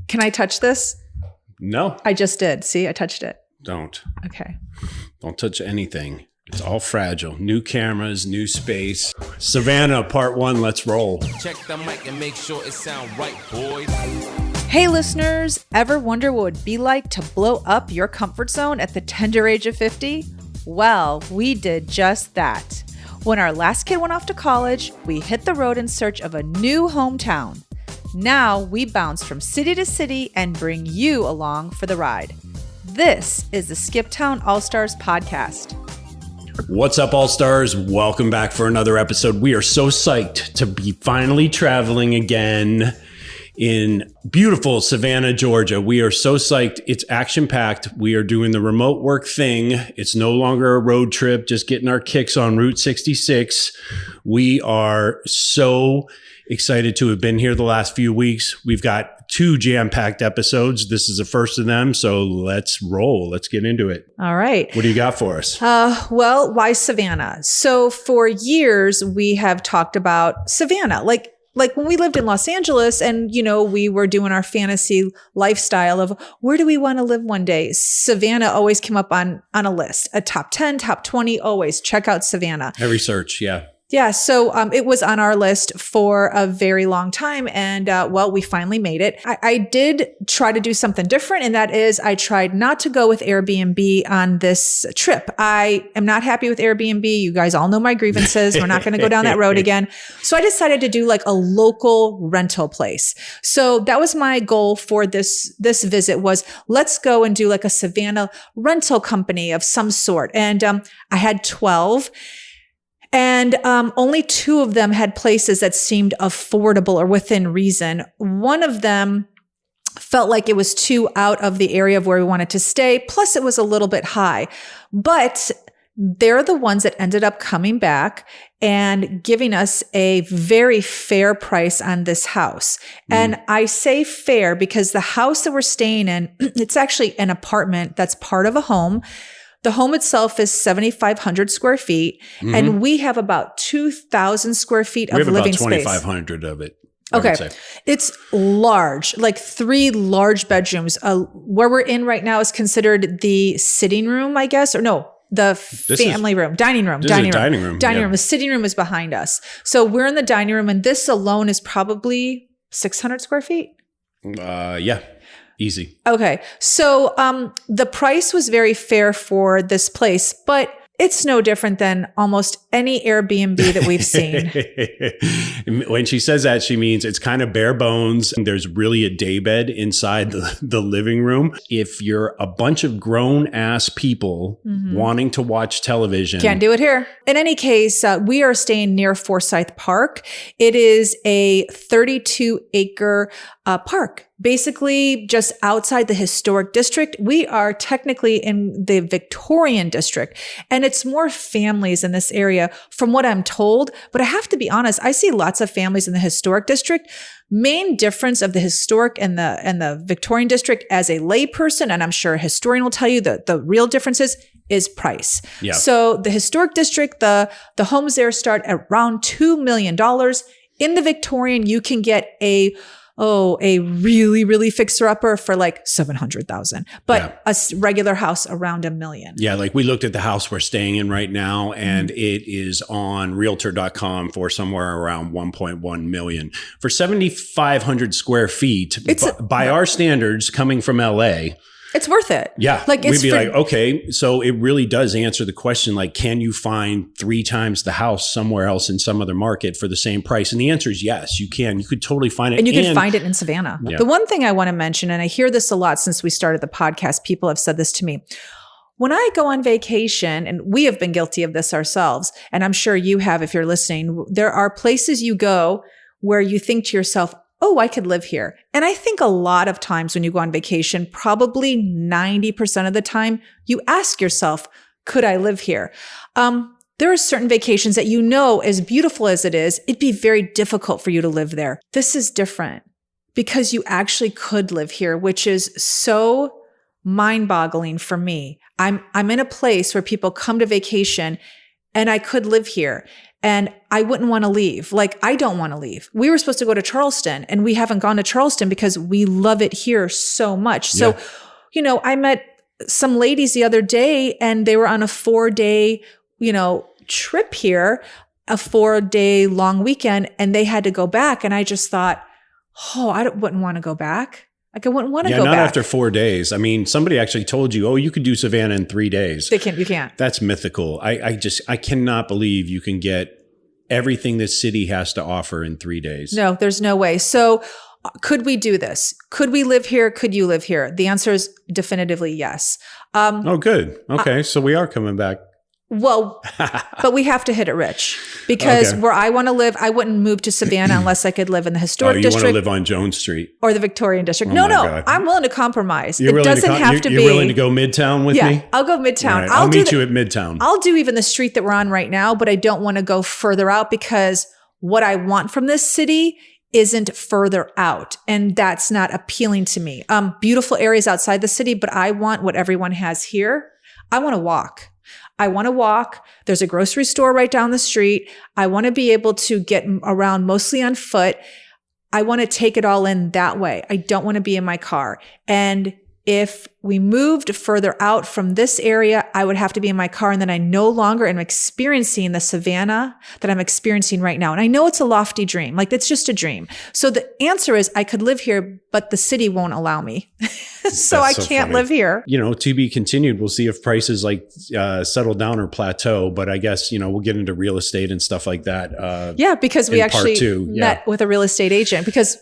Can I touch this? No. I just did. See, I touched it. Don't. Okay. Don't touch anything. It's all fragile. New cameras, new space. Savannah, part 1, let's roll. Check the mic and make sure it sound right, boys. Hey listeners, ever wonder what it would be like to blow up your comfort zone at the tender age of 50? Well, we did just that. When our last kid went off to college, we hit the road in search of a new hometown. Now we bounce from city to city and bring you along for the ride. This is the Skip Town All-Stars podcast. What's up, All-Stars? Welcome back for another episode. We are so psyched to be finally traveling again in beautiful Savannah, Georgia. We are so psyched. It's action-packed. We are doing the remote work thing. It's no longer a road trip, just getting our kicks on Route 66. We are so excited to have been here the last few weeks. We've got 2 jam-packed episodes. This is the first of them, so let's roll. Let's get into it. All right. What do you got for us? Well, why Savannah? So for years, we have talked about Savannah. Like when we lived in Los Angeles and, we were doing our fantasy lifestyle of where do we want to live one day? Savannah always came up on a list, a top 10, top 20, always check out Savannah. Every search, yeah. Yeah. So it was on our list for a very long time. And we finally made it. I did try to do something different. And that is I tried not to go with Airbnb on this trip. I am not happy with Airbnb. You guys all know my grievances. We're not going to go down that road again. So I decided to do like a local rental place. So that was my goal for this visit was let's go and do like a Savannah rental company of some sort. And I had 12. And only 2 of them had places that seemed affordable or within reason. One of them felt like it was too out of the area of where we wanted to stay. Plus, it was a little bit high. But they're the ones that ended up coming back and giving us a very fair price on this house. And I say fair because the house that we're staying in, it's actually an apartment that's part of a home. The home itself is 7,500 square feet, and we have about 2,000 square feet of living space. We have about 2,500 of it. Okay. It's large, like 3 large bedrooms. Where we're in right now is considered the sitting room, I guess, or no, the family room, dining room. Dining room. The sitting room is behind us. So we're in the dining room, and this alone is probably 600 square feet. Yeah. Easy. Okay. So the price was very fair for this place, but it's no different than almost any Airbnb that we've seen. When she says that, she means it's kind of bare bones. There's really a daybed inside the living room. If you're a bunch of grown ass people wanting to watch television. Can't do it here. In any case, we are staying near Forsyth Park. It is a 32-acre park. Basically, just outside the historic district. We are technically in the Victorian district, and it's more families in this area from what I'm told. But I have to be honest, I see lots of families in the historic district. Main difference of the historic and the Victorian district as a layperson, and I'm sure a historian will tell you that the real differences is price. Yeah. So the historic district, the homes there start at around $2 million. In the Victorian, you can get a really, really fixer-upper for like $700,000, but a regular house around $1 million. Yeah, like we looked at the house we're staying in right now, and it is on Realtor.com for somewhere around $1.1 million for 7,500 square feet. By our standards, coming from LA. It's worth it. Yeah. Like we'd be like, okay, so it really does answer the question, like, can you find 3 times the house somewhere else in some other market for the same price? And the answer is yes, you can. You could totally find it. And you can find it in Savannah. Yeah. The one thing I want to mention, and I hear this a lot since we started the podcast, people have said this to me. When I go on vacation, and we have been guilty of this ourselves, and I'm sure you have if you're listening, there are places you go where you think to yourself, oh, I could live here. And I think a lot of times when you go on vacation, probably 90% of the time, you ask yourself, could I live here? There are certain vacations that as beautiful as it is, it'd be very difficult for you to live there. This is different because you actually could live here, which is so mind-boggling for me. I'm in a place where people come to vacation and I could live here. And I wouldn't want to leave. Like, I don't want to leave. We were supposed to go to Charleston, and we haven't gone to Charleston because we love it here so much. So, I met some ladies the other day, and they were on a 4-day, trip here, a 4-day long weekend, and they had to go back. And I just thought, I wouldn't want to go back. Like, I wouldn't want to go back. Not after 4 days. I mean, somebody actually told you, you could do Savannah in 3 days. You can't. That's mythical. I cannot believe you can get everything this city has to offer in 3 days. No, there's no way. So could we do this? Could we live here? Could you live here? The answer is definitively yes. Good. Okay. So we are coming back. Well, but we have to hit it rich, because where I want to live, I wouldn't move to Savannah unless I could live in the historic district. You want to live on Jones Street or the Victorian district? No, God. I'm willing to compromise. You're it doesn't have to be. You're willing to go Midtown with me? I'll go Midtown. Right. I'll meet you at Midtown. I'll do even the street that we're on right now, but I don't want to go further out, because what I want from this city isn't further out. And that's not appealing to me. Beautiful areas outside the city, but I want what everyone has here. I want to walk. There's a grocery store right down the street. I want to be able to get around mostly on foot. I want to take it all in that way. I don't want to be in my car. And if we moved further out from this area, I would have to be in my car, and then I no longer am experiencing the Savannah that I'm experiencing right now. And I know it's a lofty dream. Like, it's just a dream. So the answer is I could live here, but the city won't allow me. So I can't live here. To be continued. We'll see if prices settle down or plateau. But I guess, we'll get into real estate and stuff like that. Because we actually met with a real estate agent, because,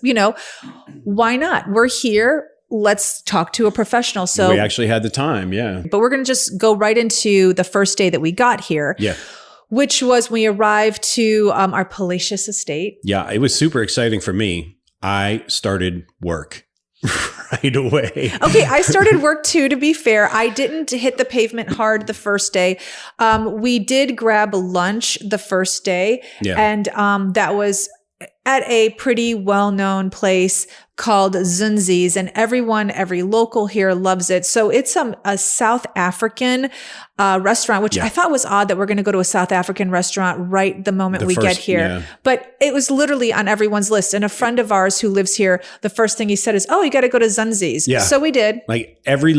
why not? We're here. Let's talk to a professional. So we actually had the time. Yeah. But we're going to just go right into the first day that we got here. Yeah. Which was when we arrived to our palatial estate. Yeah. It was super exciting for me. I started work right away. Okay. I started work too, to be fair. I didn't hit the pavement hard the first day. We did grab lunch the first day. Yeah. And that was at a pretty well-known place called Zunzi's, and every local here loves it. So it's a South African restaurant, which I thought was odd that we're going to go to a South African restaurant right the moment we get here. Yeah. But it was literally on everyone's list. And a friend of ours who lives here, the first thing he said is, you got to go to Zunzi's. Yeah. So we did. Like every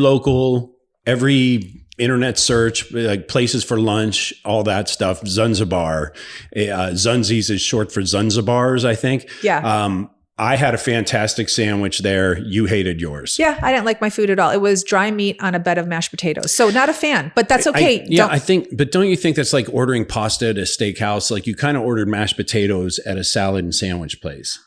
internet search, like places for lunch, all that stuff. Zanzibar. Zunzi's is short for Zanzibars, I think. Yeah. I had a fantastic sandwich there. You hated yours. Yeah, I didn't like my food at all. It was dry meat on a bed of mashed potatoes. So not a fan, but that's okay. Don't you think that's like ordering pasta at a steakhouse? Like, you kind of ordered mashed potatoes at a salad and sandwich place.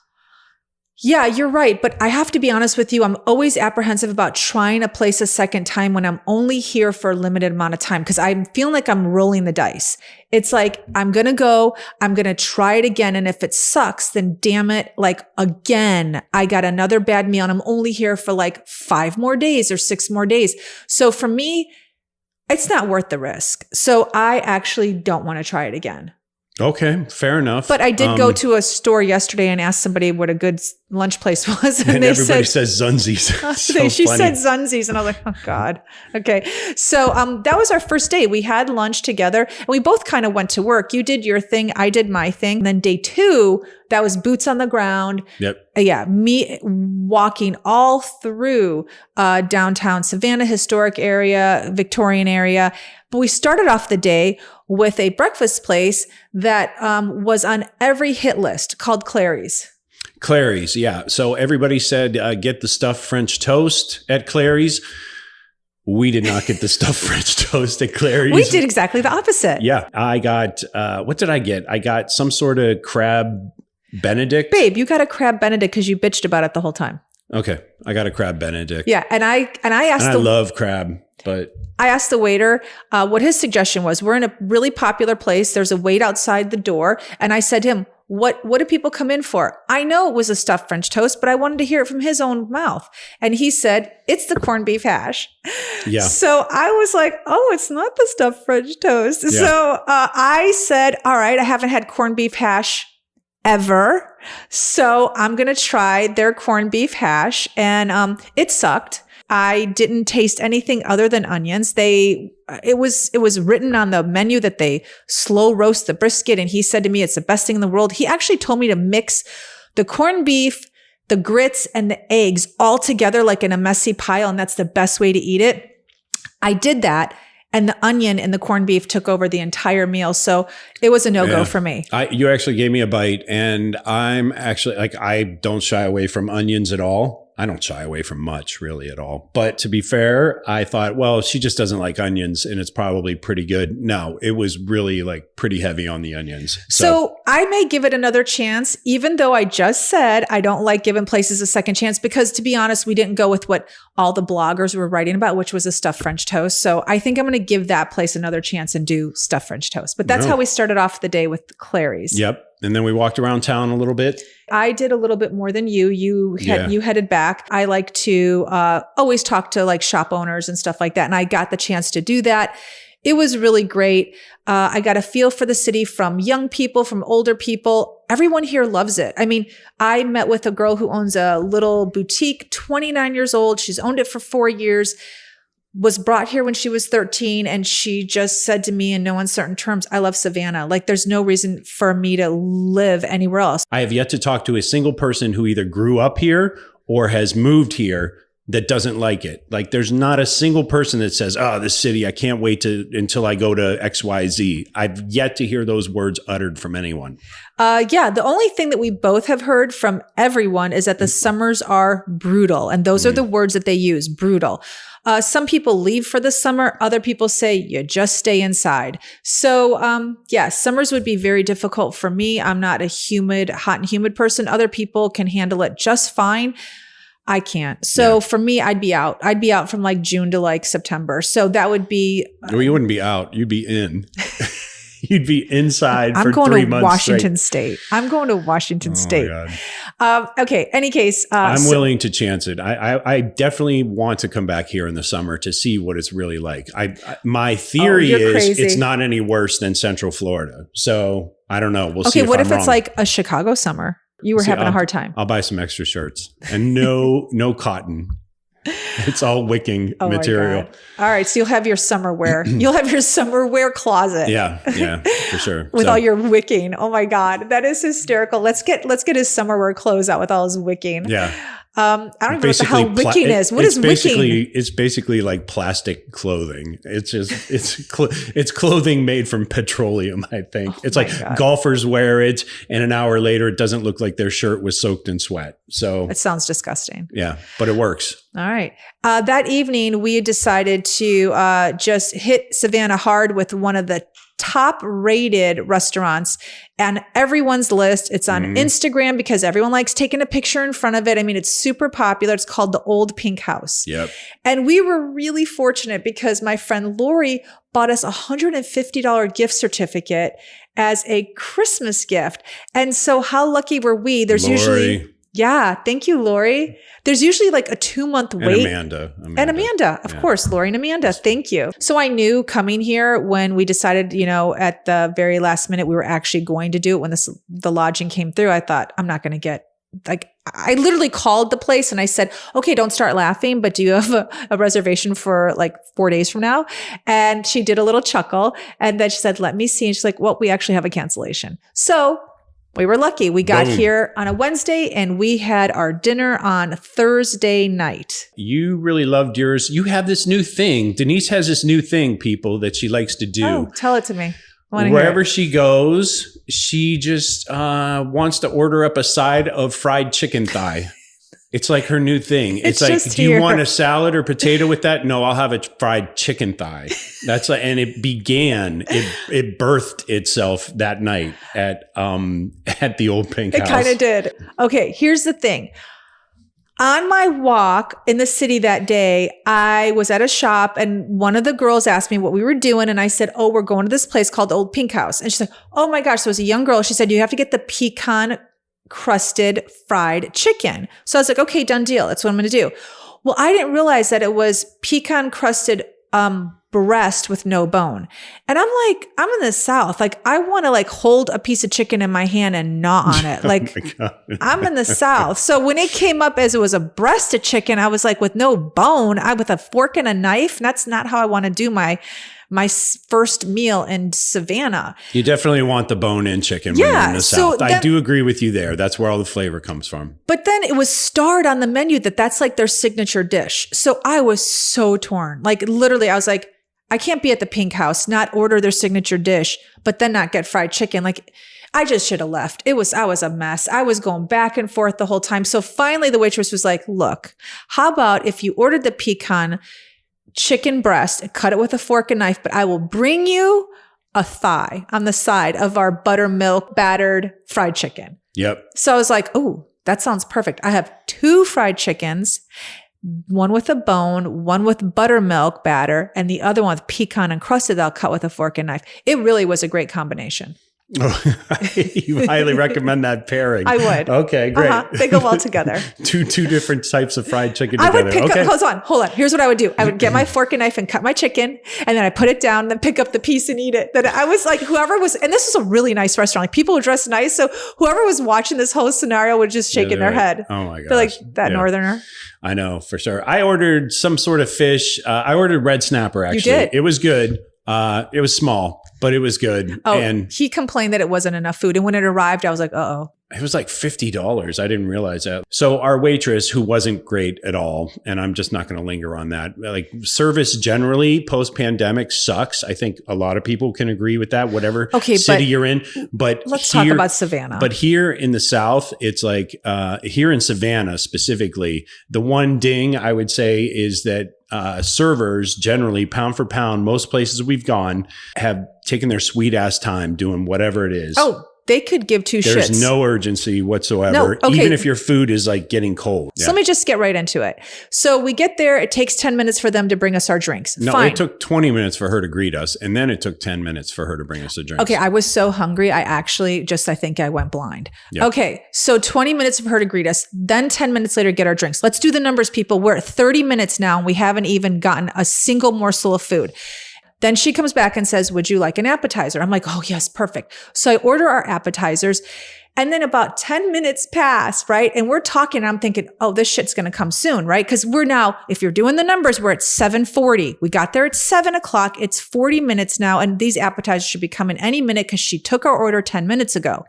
Yeah, you're right. But I have to be honest with you. I'm always apprehensive about trying a place a second time when I'm only here for a limited amount of time, because I'm feeling like I'm rolling the dice. It's like, I'm going to try it again. And if it sucks, then damn it, like, again, I got another bad meal and I'm only here for like 5 more days or 6 more days. So for me, it's not worth the risk. So I actually don't want to try it again. Okay, fair enough. But I did go to a store yesterday and ask somebody what a good lunch place was. And they everybody says Zunzi's. She said Zunzi's, and I was like, oh God. Okay. So that was our first day. We had lunch together and we both kind of went to work. You did your thing. I did my thing. And then day 2, that was boots on the ground. Yep. Me walking all through downtown Savannah, historic area, Victorian area. But we started off the day with a breakfast place that was on every hit list, called Clary's. Clary's, yeah. So everybody said, get the stuffed French toast at Clary's. We did not get the stuffed French toast at Clary's. We did exactly the opposite. Yeah. I got, what did I get? I got some sort of crab Benedict. Babe, you got a crab Benedict because you bitched about it the whole time. Okay. I got a crab Benedict. Yeah. And I asked I love crab, but I asked the waiter what his suggestion was. We're in a really popular place. There's a wait outside the door. And I said to him, what do people come in for? I know it was a stuffed French toast, but I wanted to hear it from his own mouth. And he said, it's the corned beef hash. Yeah. So I was like, it's not the stuffed French toast. Yeah. So I said, all right, I haven't had corned beef hash ever. So I'm going to try their corned beef hash. And it sucked. I didn't taste anything other than onions. It was written on the menu that they slow roast the brisket. And he said to me, it's the best thing in the world. He actually told me to mix the corned beef, the grits, and the eggs all together like in a messy pile. And that's the best way to eat it. I did that. And the onion and the corned beef took over the entire meal. So it was a no-go for me. You actually gave me a bite, and I'm actually I don't shy away from onions at all. I don't shy away from much really at all. But to be fair, I thought, well, she just doesn't like onions and it's probably pretty good. No, it was really pretty heavy on the onions. So I may give it another chance, even though I just said I don't like giving places a second chance, because to be honest, we didn't go with what all the bloggers were writing about, which was a stuffed French toast. So I think I'm going to give that place another chance and do stuffed French toast. But that's how we started off the day with Clary's. Yep. And then we walked around town a little bit. I did a little bit more than you. You headed back. I like to always talk to shop owners and stuff like that. And I got the chance to do that. It was really great. I got a feel for the city from young people, from older people. Everyone here loves it. I mean, I met with a girl who owns a little boutique, 29 years old. She's owned it for 4 years. Was brought here when she was 13, and she just said to me in no uncertain terms, I love Savannah. There's no reason for me to live anywhere else. I have yet to talk to a single person who either grew up here or has moved here that doesn't like it. There's not a single person that says, oh, this city, I can't wait until I go to XYZ. I've yet to hear those words uttered from anyone. The only thing that we both have heard from everyone is that the summers are brutal. And those are the words that they use, brutal. Some people leave for the summer. Other people say you just stay inside. So, summers would be very difficult for me. I'm not a hot and humid person. Other people can handle it just fine. I can't. So for me, I'd be out. I'd be out from June to September. So that would be. Well, you wouldn't be out. You'd be in. You'd be inside for 3 months. I'm going to Washington State. I'm going to Washington State. Okay. Any case. I'm willing to chance it. I definitely want to come back here in the summer to see what it's really like. My theory is crazy. It's not any worse than Central Florida. So I don't know. We'll see. Okay. What if I'm it's wrong. A Chicago summer? You were having a hard time. I'll buy some extra shirts and no cotton. It's all wicking material. All right. So you'll have your summer wear. You'll have your summer wear closet. Yeah, for sure. With all your wicking. Oh my God. That is hysterical. Let's get his summer wear clothes out with all his wicking. Yeah. I don't even know what the hell wicking is. What is wicking? It's basically like plastic clothing. It's just, it's clothing made from petroleum, I think. It's God. Golfers wear it and an hour later, it doesn't look like their shirt was soaked in sweat. So it sounds disgusting. Yeah, but it works. All right. That evening, we decided to just hit Savannah hard with one of the top rated restaurants and everyone's list. It's on Instagram because everyone likes taking a picture in front of it. I mean, it's super popular. It's called the Old Pink House. Yep. And we were really fortunate because my friend Lori bought us a $150 gift certificate as a Christmas gift. And so how lucky were we? There's Lori. Usually... Yeah. Thank you, Lori. There's usually a 2-month wait. And Amanda. Of course, Lori and Amanda. Thank you. So I knew coming here when we decided, at the very last minute, we were actually going to do it when the lodging came through. I thought, I'm not going to get I literally called the place and I said, okay, don't start laughing, but do you have a reservation for 4 days from now? And she did a little chuckle and then she said, let me see. And she's like, well, we actually have a cancellation. So we were lucky. We got here on a Wednesday and we had our dinner on Thursday night. You really loved yours. You have this new thing. Denise has this new thing, people, that she likes to do. Oh, tell it to me. Wherever she goes, she just wants to order up a side of fried chicken thigh. It's her new thing. It's do you want a salad or potato with that? No, I'll have a fried chicken thigh. That's and it began, it birthed itself that night at the Old Pink House. It kind of did. Okay, here's the thing. On my walk in the city that day, I was at a shop and one of the girls asked me what we were doing. And I said, oh, we're going to this place called the Old Pink House. And she's like, oh my gosh. So it was a young girl. She said, you have to get the pecan crusted fried chicken. So I was like, okay, done deal. That's what I'm going to do. Well, I didn't realize that it was pecan crusted breast with no bone. And I'm like, I'm in the South. Like, I want to like hold a piece of chicken in my hand and gnaw on it. Like, I'm in the South. So when it came up as it was a breast of chicken, I was like, with no bone, with a fork and a knife. That's not how I want to do my first meal in Savannah. You definitely want the bone-in chicken when you're in the South. I do agree with you there. That's where all the flavor comes from. But then it was starred on the menu that's like their signature dish. So I was so torn. Like literally, I was like, I can't be at the Pink House, not order their signature dish, but then not get fried chicken. Like I just should have left. I was a mess. I was going back and forth the whole time. So finally the waitress was like, look, how about if you ordered the pecan chicken breast, cut it with a fork and knife, but I will bring you a thigh on the side of our buttermilk battered fried chicken. Yep. So I was like, oh, that sounds perfect. I have 2 fried chickens, one with a bone, one with buttermilk batter, and the other one with pecan encrusted that I'll cut with a fork and knife. It really was a great combination. Oh, you highly recommend that pairing. I would. Okay, great. They go well together. two different types of fried chicken together. I would pick up, hold on. Here's what I would do. I would get my fork and knife and cut my chicken, and then I put it down, and then pick up the piece and eat it. Then I was like, and this was a really nice restaurant. Like people were dressed nice. So whoever was watching this whole scenario would just shaking their head. Oh my gosh. They're like, that Northerner. I know, for sure. I ordered some sort of fish. I ordered red snapper, actually. You did? It was good. It was small, but it was good. Oh, and he complained that it wasn't enough food. And when it arrived, I was like, uh-oh. It was like $50. I didn't realize that. So our waitress, who wasn't great at all, and I'm just not going to linger on that. Like service generally post-pandemic sucks. I think a lot of people can agree with that, whatever city you're in. But let's talk about Savannah. But here in the South, it's like here in Savannah specifically, the one ding I would say is that servers generally, pound for pound, most places we've gone have taken their sweet ass time doing whatever it is. Oh, they could give two shits. There's no urgency whatsoever, even if your food is like getting cold. So let me just get right into it. So we get there. It takes 10 minutes for them to bring us our drinks. No, Fine. It took 20 minutes for her to greet us. And then it took 10 minutes for her to bring us a drink. Okay. I was so hungry. I think I went blind. Yep. Okay. So 20 minutes for her to greet us. Then 10 minutes later, get our drinks. Let's do the numbers, people. We're at 30 minutes now and we haven't even gotten a single morsel of food. Then she comes back and says, would you like an appetizer? I'm like, oh, yes, perfect. So I order our appetizers. And then about 10 minutes pass, right? And we're talking, and I'm thinking, oh, this shit's going to come soon, right? Because we're now, if you're doing the numbers, we're at 7:40. We got there at 7 o'clock. It's 40 minutes now. And these appetizers should be coming any minute because she took our order 10 minutes ago.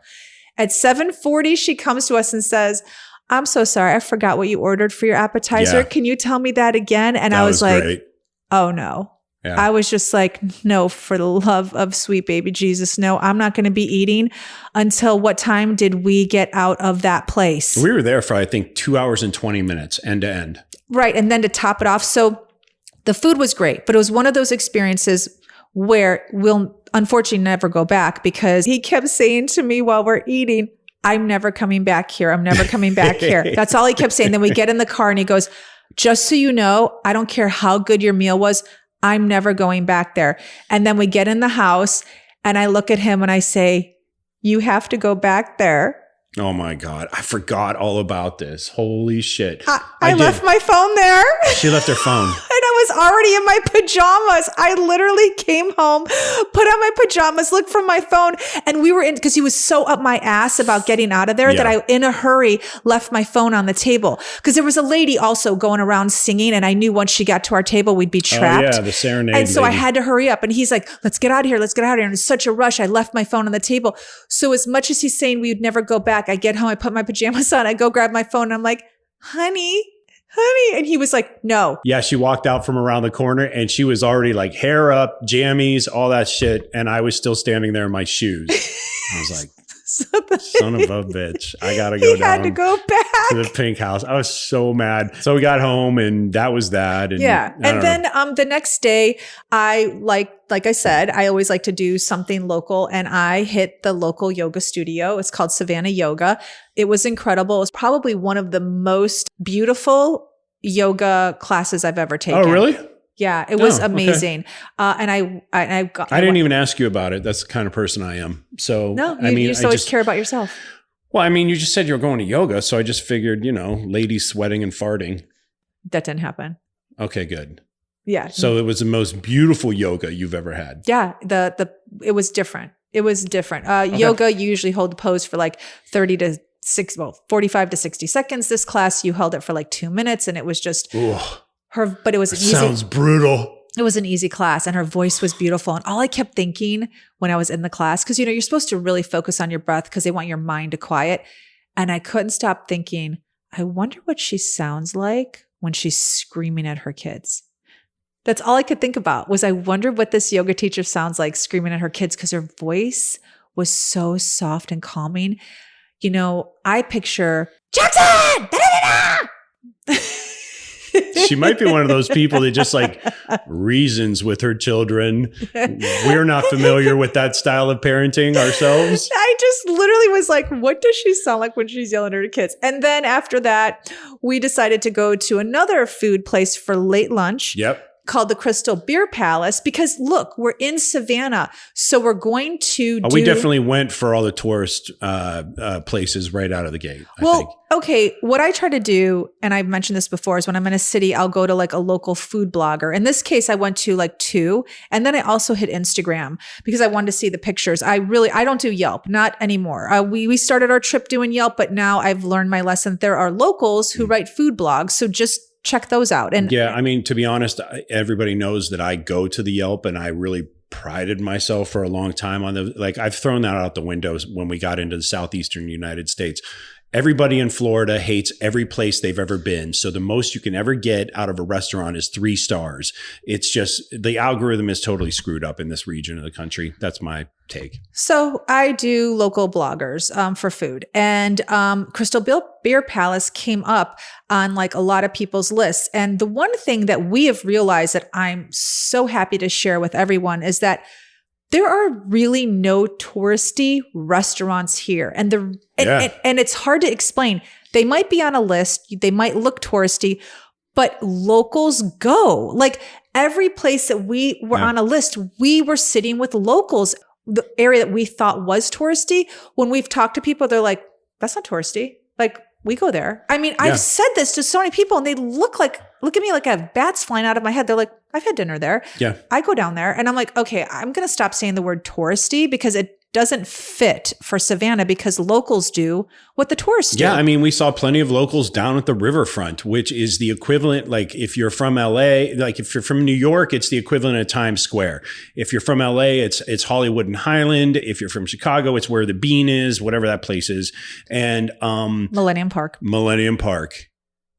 At 7:40, she comes to us and says, I'm so sorry. I forgot what you ordered for your appetizer. Yeah. Can you tell me that again? And I was like, great. Oh, no. Yeah. I was just like, no, for the love of sweet baby Jesus, no, I'm not going to be eating until what time did we get out of that place? We were there for, I think, 2 hours and 20 minutes end to end. Right. And then to top it off. So the food was great, but it was one of those experiences where we'll unfortunately never go back because he kept saying to me while we're eating, I'm never coming back here. I'm never coming back here. That's all he kept saying. Then we get in the car and he goes, just so you know, I don't care how good your meal was. I'm never going back there. And then we get in the house and I look at him and I say, you have to go back there. Oh my God. I forgot all about this. Holy shit. I left my phone there. She left her phone. And I was already in my pajamas. I literally came home, put on my pajamas, looked for my phone, and we were in, because he was so up my ass about getting out of there that I, in a hurry, left my phone on the table. Because there was a lady also going around singing, and I knew once she got to our table, we'd be trapped. Oh, yeah, the serenade And so lady. I had to hurry up. And he's like, let's get out of here. Let's get out of here. And it's such a rush. I left my phone on the table. So as much as he's saying we would never go back, I get home, I put my pajamas on, I go grab my phone, and I'm like, honey. And he was like, no. Yeah, she walked out from around the corner and she was already like hair up, jammies, all that shit. And I was still standing there in my shoes. I was like, son of a bitch. I got to go down. He had to go back to the Pink House. I was so mad. So we got home and that was that. And yeah. And then the next day, I like I said, I always like to do something local, and I hit the local yoga studio. It's called Savannah Yoga. It was incredible. It was probably one of the most beautiful yoga classes I've ever taken. Oh, really? Yeah, it was amazing. Okay. I didn't even ask you about it. That's the kind of person I am. So no, you just always care about yourself. Well, I mean, you just said you were going to yoga, so I just figured, ladies sweating and farting. That didn't happen. Okay, good. Yeah. So it was the most beautiful yoga you've ever had. Yeah. It was different. It was different. Yoga, you usually hold the pose for like 45 to 60 seconds. This class, you held it for like 2 minutes, and it was just but it was sounds brutal. It was an easy class, and her voice was beautiful. And all I kept thinking when I was in the class, because, you're supposed to really focus on your breath because they want your mind to quiet. And I couldn't stop thinking, I wonder what she sounds like when she's screaming at her kids. That's all I could think about was I wonder what this yoga teacher sounds like screaming at her kids, because her voice was so soft and calming. I picture Jackson! Da-da-da-da! She might be one of those people that just like reasons with her children. We're not familiar with that style of parenting ourselves. I just literally was like, what does she sound like when she's yelling at her kids? And then after that, we decided to go to another food place for late lunch. Yep. Called the Crystal Beer Palace, because look, we're in Savannah. So we're going to we definitely went for all the tourist places right out of the gate. I think. Okay. What I try to do, and I've mentioned this before, is when I'm in a city, I'll go to like a local food blogger. In this case, I went to like 2. And then I also hit Instagram because I wanted to see the pictures. I don't do Yelp, not anymore. We started our trip doing Yelp, but now I've learned my lesson. There are locals who write food blogs. So just check those out. And yeah, I mean, to be honest, everybody knows that I go to the Yelp, and I really prided myself for a long time on I've thrown that out the windows when we got into the southeastern United States. Everybody in Florida hates every place they've ever been. So the most you can ever get out of a restaurant is 3 stars. It's just the algorithm is totally screwed up in this region of the country. That's my take. So I do local bloggers for food, and Crystal Beer Palace came up on like a lot of people's lists. And the one thing that we have realized that I'm so happy to share with everyone is that there are really no touristy restaurants here. And it's hard to explain. They might be on a list. They might look touristy, but locals go. Like every place that we were on a list, we were sitting with locals. The area that we thought was touristy, when we've talked to people, they're like, that's not touristy. Like, we go there. I mean, I've said this to so many people, and they look at me like I have bats flying out of my head. They're like, I've had dinner there. Yeah. I go down there, and I'm like, okay, I'm going to stop saying the word touristy because it doesn't fit for Savannah, because locals do what the tourists do. Yeah, I mean, we saw plenty of locals down at the riverfront, which is the equivalent. Like if you're from LA, like if you're from New York, it's the equivalent of Times Square. If you're from LA, it's Hollywood and Highland. If you're from Chicago, it's where the Bean is, whatever that place is. And Millennium Park.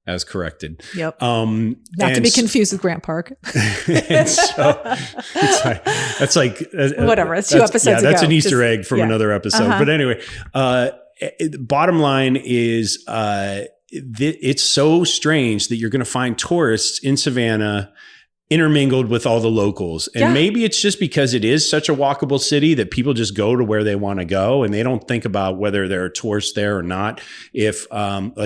As corrected. Yep. Not to be confused with Grant Park. And so that's like whatever. It's 2 episodes ago. That's an Easter egg from another episode. But anyway, bottom line is it's so strange that you're going to find tourists in Savannah intermingled with all the locals. And maybe it's just because it is such a walkable city that people just go to where they want to go, and they don't think about whether there are tourists there or not. If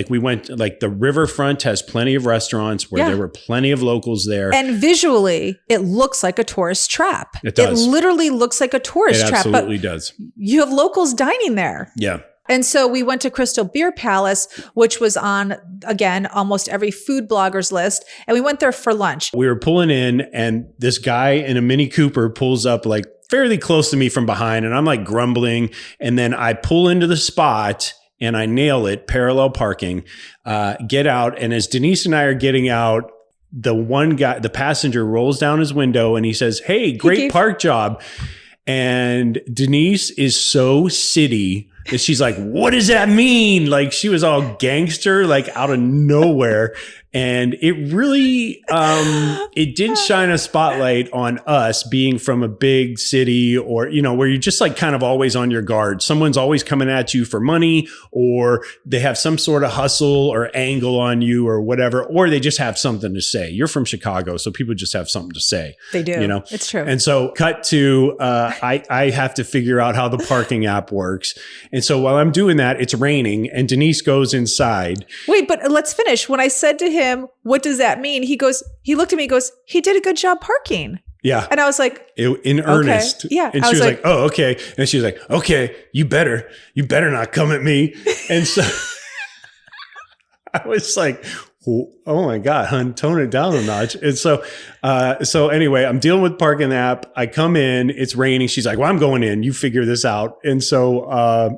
we went, like the riverfront has plenty of restaurants where there were plenty of locals there. And visually, it looks like a tourist trap. It does. It literally looks like a tourist trap. It absolutely does. You have locals dining there. Yeah. And so we went to Crystal Beer Palace, which was on, again, almost every food blogger's list. And we went there for lunch. We were pulling in, and this guy in a Mini Cooper pulls up like fairly close to me from behind. And I'm like grumbling. And then I pull into the spot and I nail it, parallel parking, get out. And as Denise and I are getting out, the passenger rolls down his window and he says, "Hey, great park job." And Denise is so city. And she's like, "What does that mean?" Like she was all gangster, like out of nowhere. And it really, it did shine a spotlight on us being from a big city, or, you know, where you're just like kind of always on your guard. Someone's always coming at you for money, or they have some sort of hustle or angle on you or whatever, or they just have something to say. You're from Chicago, so people just have something to say. They do. You know, it's true. And so cut to, I have to figure out how the parking app works. And so while I'm doing that, it's raining and Denise goes inside. Wait, but let's finish. When I said to him, "What does that mean?" He looked at me and goes, "He did a good job parking." Yeah. And I was like, in earnest. Yeah. And she was like, "Oh, okay." And she was like, "Okay, you better not come at me." And so I was like, oh my God, hun, tone it down a notch. And so anyway, I'm dealing with parking app. I come in, it's raining. She's like, well, I'm going in. You figure this out. And so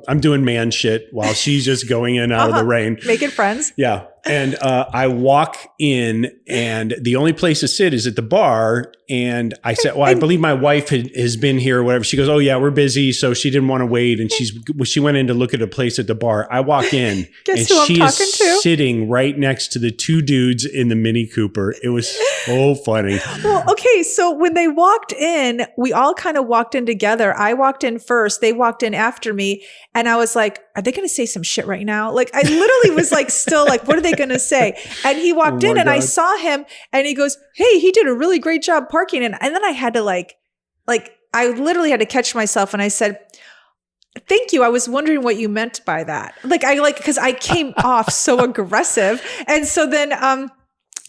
I'm doing man shit while she's just going in out of the rain. Making friends. Yeah. And I walk in, and the only place to sit is at the bar. And I said, well, I believe my wife has been here or whatever. She goes, oh yeah, we're busy. So she didn't want to wait. And she went in to look at a place at the bar. I walk in and she is sitting right next to the two dudes in the Mini Cooper. It was so funny. Well, okay. So when they walked in, we all kind of walked in together. I walked in first. They walked in after me. And I was like, are they going to say some shit right now? Like, I literally was like, still like, what are they going to say? And he walked in and I saw him and he goes, hey, he did a really great job parking. And then I had to like, I literally had to catch myself. And I said, thank you. I was wondering what you meant by that. Cause I came off so aggressive. And so then,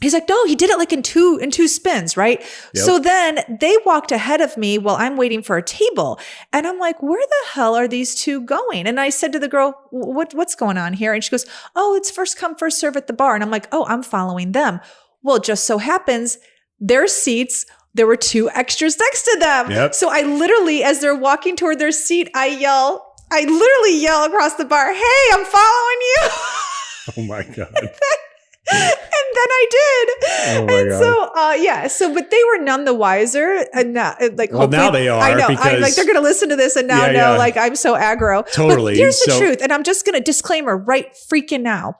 he's like, no, he did it like in two spins, right? Yep. So then they walked ahead of me while I'm waiting for a table. And I'm like, where the hell are these two going? And I said to the girl, what's going on here? And she goes, oh, it's first come, first serve at the bar. And I'm like, oh, I'm following them. Well, it just so happens their seats, there were two extras next to them. Yep. So I literally, as they're walking toward their seat, I literally yell across the bar, hey, I'm following you. Oh my God. And then I did. Oh my God. So, but they were none the wiser. And now, now they are. I know. Because, I'm like, they're going to listen to this and now know, like, I'm so aggro. Totally. But here's the truth. And I'm just going to disclaimer right freaking now.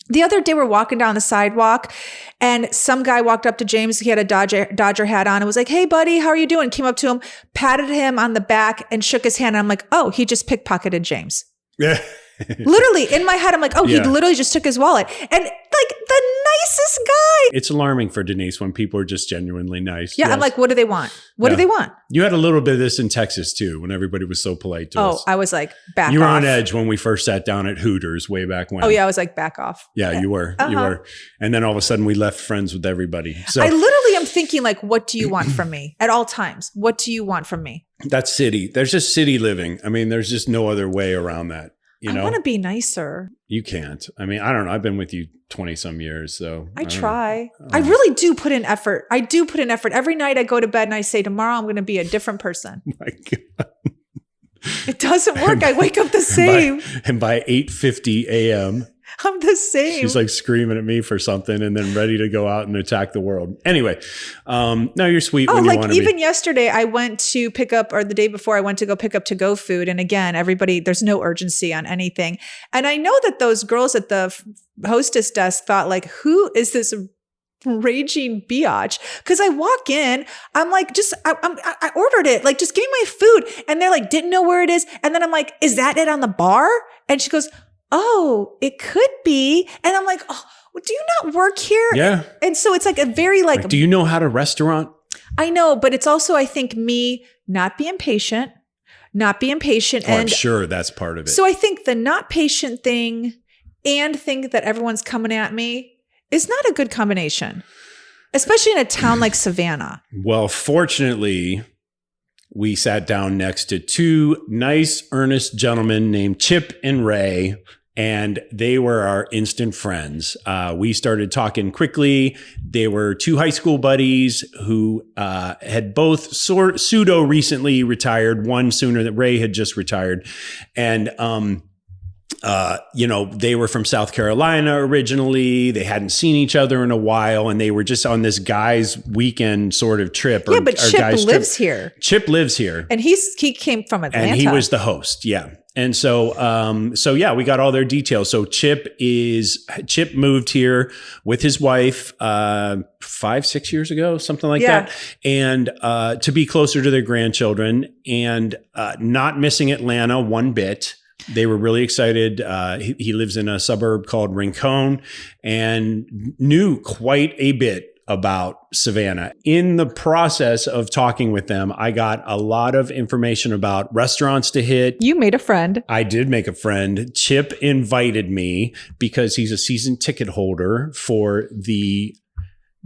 The other day we're walking down the sidewalk and some guy walked up to James. He had a Dodger hat on and was like, hey buddy, how are you doing? Came up to him, patted him on the back and shook his hand. And I'm like, oh, he just pickpocketed James. Yeah. Literally in my head, I'm like, oh, he literally just took his wallet. And like the nicest guy. It's alarming for Denise when people are just genuinely nice. Yeah. Yes. I'm like, what do they want? What do they want? You had a little bit of this in Texas too, when everybody was so polite to us. Oh, I was like, back off. You were on edge when we first sat down at Hooters way back when. Oh yeah. I was like, back off. Yeah, you were. You were. And then all of a sudden we left friends with everybody. So I literally am thinking like, what do you want from me at all times? What do you want from me? That's city. There's just city living. I mean, there's just no other way around that. You know? I want to be nicer. You can't. I mean, I don't know. I've been with you 20 some years, so I try. I really do put in effort. I do put in effort. Every night I go to bed and I say, tomorrow I'm going to be a different person. My God. It doesn't work. I wake up the same. And by 8:50 a.m., I'm the same. She's like screaming at me for something and then ready to go out and attack the world. Anyway, no, you're sweet when you want to be. Even yesterday I went to pick up, or the day before I went to go pick up to-go food. And again, there's no urgency on anything. And I know that those girls at the hostess desk thought like, who is this raging biatch? Because I walk in, I'm like, I ordered it. Like, just give me my food. And they're like, didn't know where it is. And then I'm like, is that it on the bar? And she goes, oh, it could be. And I'm like, oh, well, do you not work here? Yeah. And so it's like a very like, do you know how to restaurant? I know, but it's also, I think, me not being patient. Oh, and I'm sure that's part of it. So I think the not patient thing and think that everyone's coming at me is not a good combination, especially in a town like Savannah. Well, fortunately, we sat down next to two nice, earnest gentlemen named Chip and Ray, and they were our instant friends. We started talking quickly. They were two high school buddies who had both pseudo recently retired, one sooner than Ray had just retired. And they were from South Carolina originally. They hadn't seen each other in a while, and they were just on this guy's weekend sort of trip. Yeah, but Chip lives here. Chip lives here. And he came from Atlanta. And he was the host. Yeah. And so we got all their details. So Chip moved here with his wife 5-6 years ago, something like that. And to be closer to their grandchildren and not missing Atlanta one bit. They were really excited. He lives in a suburb called Rincon and knew quite a bit about Savannah. In the process of talking with them, I got a lot of information about restaurants to hit. You made a friend. I did make a friend. Chip invited me because he's a season ticket holder for the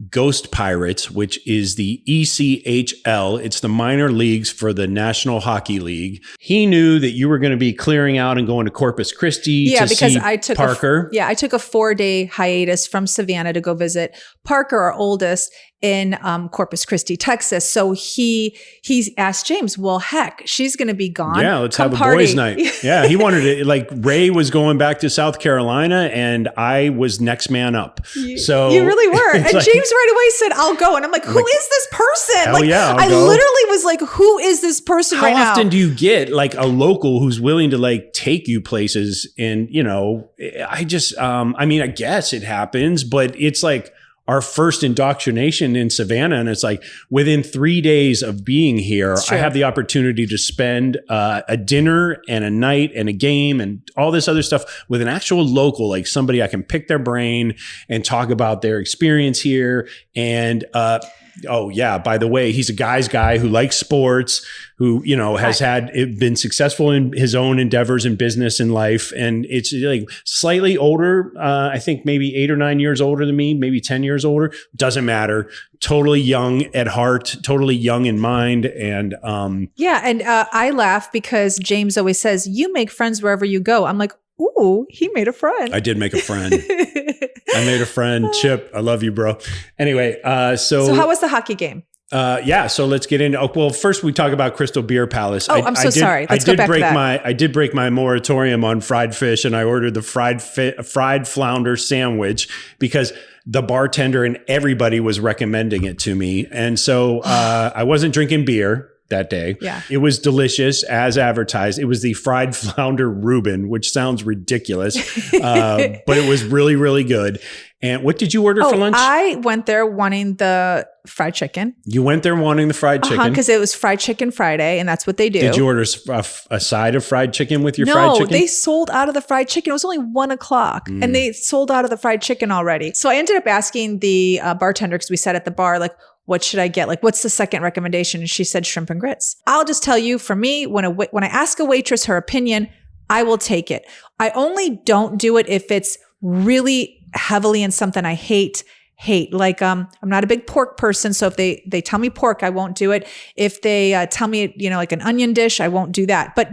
Ghost Pirates, which is the ECHL. It's the minor leagues for the National Hockey League. He knew that you were going to be clearing out and going to Corpus Christi to see Parker. I took a 4-day hiatus from Savannah to go visit Parker, our oldest, in Corpus Christi, Texas. So he asked James, well, heck, she's going to be gone. Yeah, let's have a boys' night. Yeah, he wanted it. Like Ray was going back to South Carolina and I was next man up. So you really were. And James right away said, I'll go. And I'm like, who is this person? Hell yeah, I literally was like, who is this person right now? How often do you get like a local who's willing to like take you places? And, you know, I just, I mean, I guess it happens, but it's like our first indoctrination in Savannah. And it's like within 3 days of being here, I have the opportunity to spend a dinner and a night and a game and all this other stuff with an actual local, like somebody I can pick their brain and talk about their experience here. And, oh yeah, by the way, he's a guy's guy who likes sports, who, you know, has been successful in his own endeavors in business and life. And it's like slightly older. I think maybe 8 or 9 years older than me, maybe 10 years older. Doesn't matter. Totally young at heart, totally young in mind. And, I laugh because James always says, you make friends wherever you go. I'm like, ooh, he made a friend. I did make a friend. I made a friend. Chip, I love you, bro. Anyway, so how was the hockey game? So let's get into. Well, first we talk about Crystal Beer Palace. I'm so sorry. Let's go back to that. I did break my moratorium on fried fish, and I ordered the fried flounder sandwich because the bartender and everybody was recommending it to me, and so I wasn't drinking beer that day. Yeah. It was delicious as advertised. It was the fried flounder Reuben, which sounds ridiculous, but it was really, really good. And what did you order for lunch? I went there wanting the fried chicken. You went there wanting the fried chicken? Because it was Fried Chicken Friday, and that's what they do. Did you order a side of fried chicken with your fried chicken? No, they sold out of the fried chicken. It was only 1:00, and they sold out of the fried chicken already. So I ended up asking the bartender, because we sat at the bar, like, what should I get? Like, what's the second recommendation? And she said shrimp and grits. I'll just tell you, for me, when I ask a waitress her opinion, I will take it. I only don't do it if it's really heavily in something I hate. Like, I'm not a big pork person. So if they tell me pork, I won't do it. If they tell me, you know, like an onion dish, I won't do that. But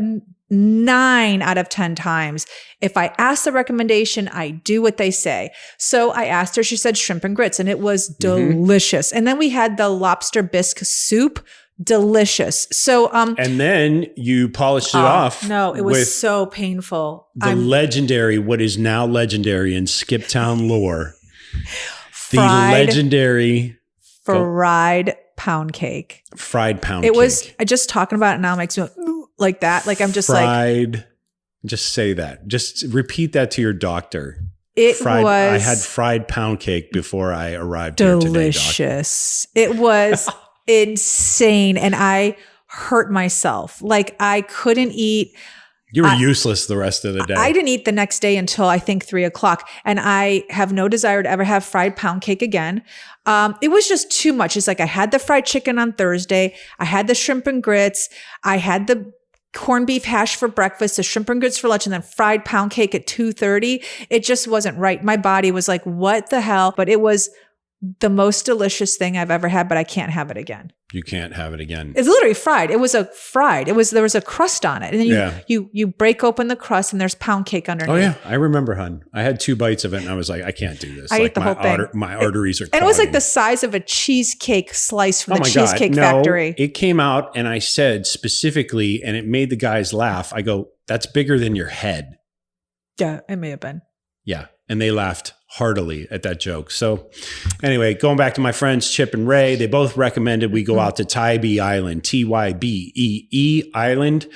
9 out of 10 times, if I ask the recommendation, I do what they say. So I asked her, she said shrimp and grits, and it was delicious. And then we had the lobster bisque soup. Delicious. So, and then you polished it off. No, it was so painful. Legendary, what is now legendary in Skiptown lore, the legendary fried pound cake. Fried pound cake. It was, just talking about it now makes me like that. Like, I'm just fried, just say that. Just repeat that to your doctor. I had fried pound cake before I arrived here today, delicious. It was insane. And I hurt myself. Like, I couldn't eat. You were useless the rest of the day. I didn't eat the next day until I think 3:00. And I have no desire to ever have fried pound cake again. It was just too much. It's like I had the fried chicken on Thursday. I had the shrimp and grits. I had the corned beef hash for breakfast, the shrimp and grits for lunch, and then fried pound cake at 2:30. It just wasn't right. My body was like, what the hell? But it was the most delicious thing I've ever had, but I can't have it again. You can't have it again. It's literally fried. There was a crust on it. And then you break open the crust and there's pound cake underneath. Oh yeah. I remember, hun. I had 2 bites of it and I was like, I can't do this. I ate the whole thing. My arteries are And it was like the size of a cheesecake slice from the Cheesecake Factory. It came out and I said specifically, and it made the guys laugh. I go, that's bigger than your head. Yeah, it may have been. Yeah. And they laughed heartily at that joke. So anyway, going back to my friends, Chip and Ray, they both recommended we go out to Tybee Island, Tybee Island.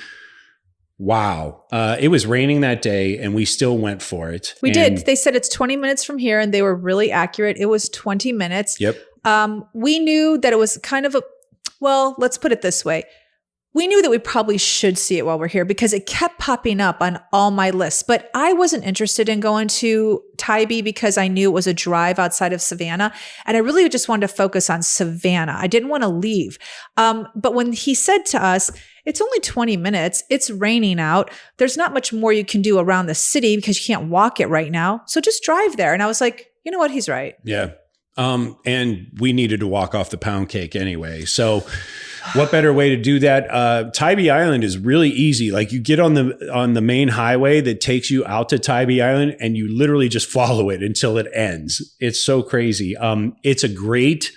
Wow. It was raining that day and we still went for it. We did. They said it's 20 minutes from here and they were really accurate. It was 20 minutes. Yep. We knew that it was kind of let's put it this way. We knew that we probably should see it while we're here because it kept popping up on all my lists. But I wasn't interested in going to Tybee because I knew it was a drive outside of Savannah. And I really just wanted to focus on Savannah. I didn't want to leave. But when he said to us, it's only 20 minutes, it's raining out, there's not much more you can do around the city because you can't walk it right now. So just drive there. And I was like, you know what? He's right. Yeah. And we needed to walk off the pound cake anyway. So what better way to do that? Tybee Island is really easy. Like you get on the main highway that takes you out to Tybee Island and you literally just follow it until it ends. It's so crazy. It's a great,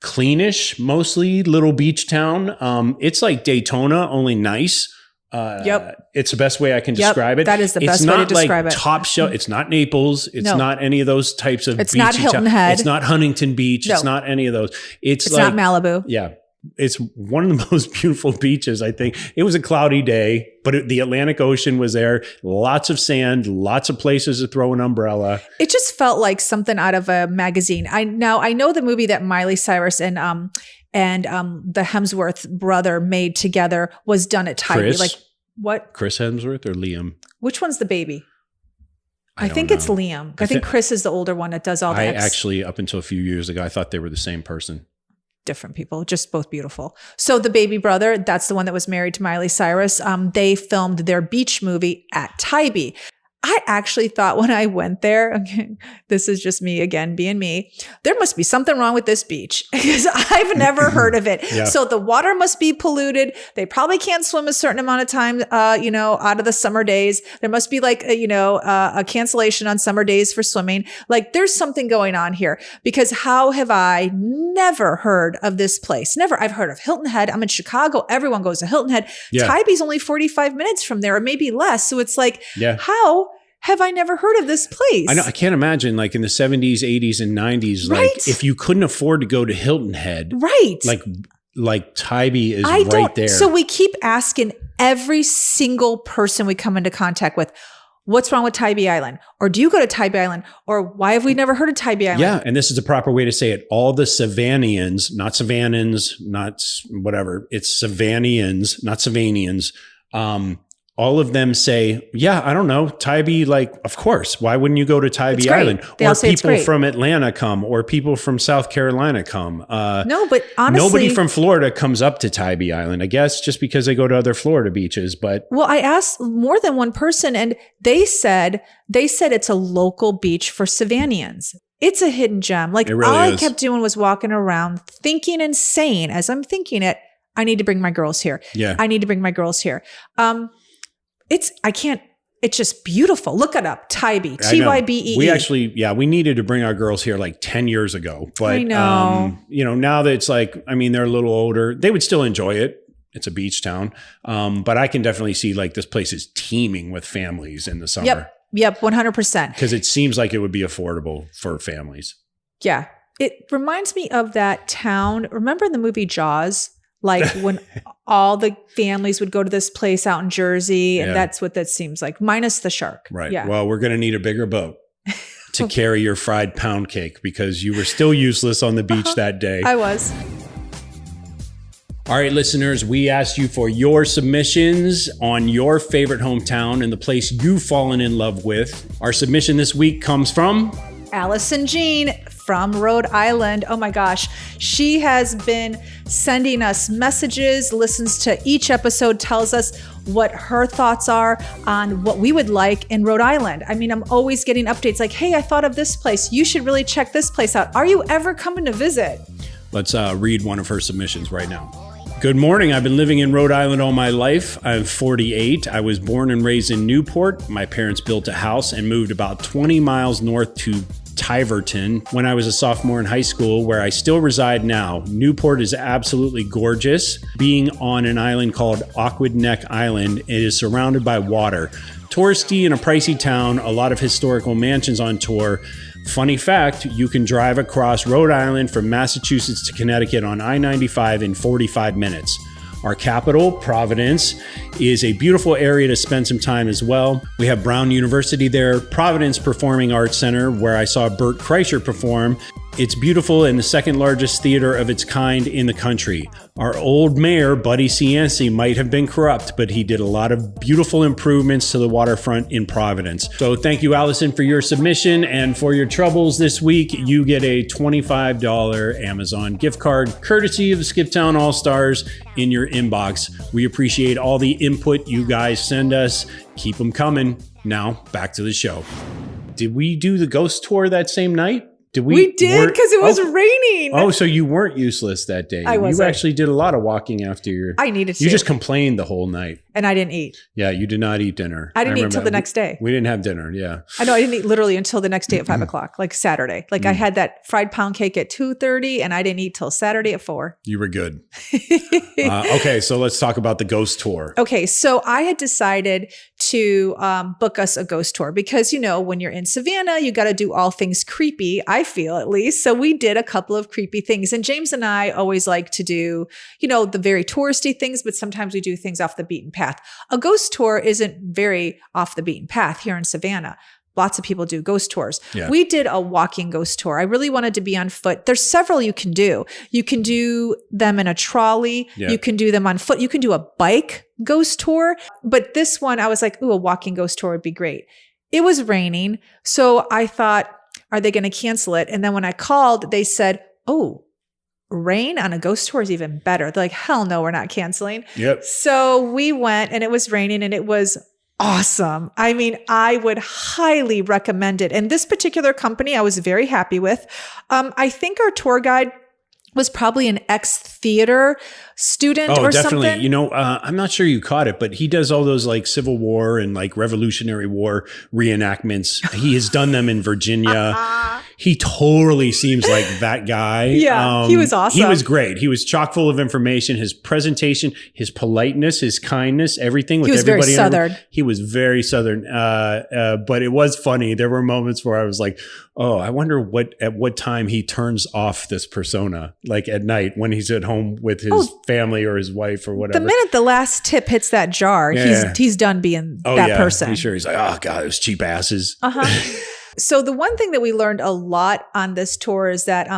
cleanish, mostly little beach town. It's like Daytona, only nice. It's the best way I can describe it. That is the best way to describe it. Top shelf. It's not Naples. It's not any of those types of It's not Hilton Head. It's not Huntington Beach. No. It's not any of those. It's not Malibu. Yeah. It's one of the most beautiful beaches, I think. It was a cloudy day, but the Atlantic Ocean was there. Lots of sand, lots of places to throw an umbrella. It just felt like something out of a magazine. I know the movie that Miley Cyrus and the Hemsworth brother made together was done at Tybee. Like what? Chris Hemsworth or Liam? Which one's the baby? I think it's Liam. I think Chris is the older one that does all that. Actually, up until a few years ago, I thought they were the same person. Different people, just both beautiful. So the baby brother, that's the one that was married to Miley Cyrus. They filmed their beach movie at Tybee. I actually thought when I went there, okay, this is just me again, being me, there must be something wrong with this beach because I've never heard of it. Yeah. So the water must be polluted. They probably can't swim a certain amount of time, out of the summer days. There must be like, a cancellation on summer days for swimming. Like there's something going on here because how have I never heard of this place? Never. I've heard of Hilton Head. I'm in Chicago. Everyone goes to Hilton Head. Yeah. Tybee's only 45 minutes from there or maybe less. So it's like, how have I never heard of this place? I know. I can't imagine like in the 70s, 80s, and 90s, like if you couldn't afford to go to Hilton Head, right? Like Tybee is right there. So we keep asking every single person we come into contact with, what's wrong with Tybee Island? Or do you go to Tybee Island? Or why have we never heard of Tybee Island? Yeah. And this is the proper way to say it. All the Savannians, not Savannans, not whatever. It's Savannians, not Savanians. All of them say, yeah, I don't know, Tybee, like, of course. Why wouldn't you go to Tybee Island? Or people from Atlanta come, or people from South Carolina come. No, but honestly, nobody from Florida comes up to Tybee Island, I guess, just because they go to other Florida beaches. But well, I asked more than one person, and they said it's a local beach for Savannians. It's a hidden gem. Like really all I kept doing was walking around thinking and saying, as I'm thinking it, I need to bring my girls here. Yeah, I need to bring my girls here. It's just beautiful. Look it up. Tybee, Tybee. We actually, we needed to bring our girls here like 10 years ago. But, I know. Now that it's like, they're a little older, they would still enjoy it. It's a beach town. But I can definitely see like this place is teeming with families in the summer. Yep. 100%. Because it seems like it would be affordable for families. Yeah. It reminds me of that town. Remember in the movie Jaws? Like when all the families would go to this place out in Jersey, and that's what that seems like, minus the shark. Right. Yeah. Well, we're going to need a bigger boat to carry your fried pound cake because you were still useless on the beach that day. I was. All right, listeners, we asked you for your submissions on your favorite hometown and the place you've fallen in love with. Our submission this week comes from Allison Jean from Rhode Island. Oh my gosh. She has been sending us messages, listens to each episode, tells us what her thoughts are on what we would like in Rhode Island. I'm always getting updates like, hey, I thought of this place. You should really check this place out. Are you ever coming to visit? Let's read one of her submissions right now. Good morning. I've been living in Rhode Island all my life. I'm 48. I was born and raised in Newport. My parents built a house and moved about 20 miles north to Tiverton when I was a sophomore in high school, where I still reside now. Newport is absolutely gorgeous. Being on an island called Aquid Neck Island, it is surrounded by water. Touristy and a pricey town, a lot of historical mansions on tour. Funny fact, you can drive across Rhode Island from Massachusetts to Connecticut on I-95 in 45 minutes. Our capital, Providence, is a beautiful area to spend some time as well. We have Brown University there, Providence Performing Arts Center, where I saw Bert Kreischer perform. It's beautiful and the second largest theater of its kind in the country. Our old mayor, Buddy Cianci, might have been corrupt, but he did a lot of beautiful improvements to the waterfront in Providence. So thank you, Allison, for your submission. And for your troubles this week, you get a $25 Amazon gift card, courtesy of Skiptown All-Stars, in your inbox. We appreciate all the input you guys send us. Keep them coming. Now, back to the show. Did we do the ghost tour that same night? Did we did because it was raining. Oh, so you weren't useless that day. I wasn't. You actually did a lot of walking after your. I needed to. You just complained the whole night. And I didn't eat. Yeah, you did not eat dinner. I didn't eat until the next day. We didn't have dinner. Yeah. I know. I didn't eat literally until the next day at 5 o'clock, like Saturday. Like I had that fried pound cake at 2:30 and I didn't eat till Saturday at 4. You were good. Okay, so let's talk about the ghost tour. Okay, so I had decided to book us a ghost tour because, when you're in Savannah, you got to do all things creepy, I feel at least. So we did a couple of creepy things. And James and I always like to do, the very touristy things, but sometimes we do things off the beaten path. A ghost tour isn't very off the beaten path here in Savannah. Lots of people do ghost tours. Yeah. We did a walking ghost tour. I really wanted to be on foot. There's several you can do. You can do them in a trolley. Yeah. You can do them on foot. You can do a bike ghost tour. But this one, I was like, ooh, a walking ghost tour would be great. It was raining. So I thought, are they going to cancel it? And then when I called, they said, oh, rain on a ghost tour is even better. They're like, hell no, we're not canceling. Yep. So we went and it was raining and it was awesome. I mean, I would highly recommend it. And this particular company, I was very happy with. I think our tour guide was probably an ex-theater student or definitely. something. I'm not sure you caught it, but he does all those like Civil War and like Revolutionary War reenactments. He has done them in Virginia. He totally seems like that guy. Yeah, he was awesome. He was great. He was chock full of information. His presentation, his politeness, his kindness, everything with everybody. He was very Southern. He was very Southern. But it was funny. There were moments where I was like, oh, I wonder at what time he turns off this persona, like at night when he's at home with his family or his wife or whatever. The minute the last tip hits that jar, he's done being that person. He's like, oh God, those cheap asses. So the one thing that we learned a lot on this tour is that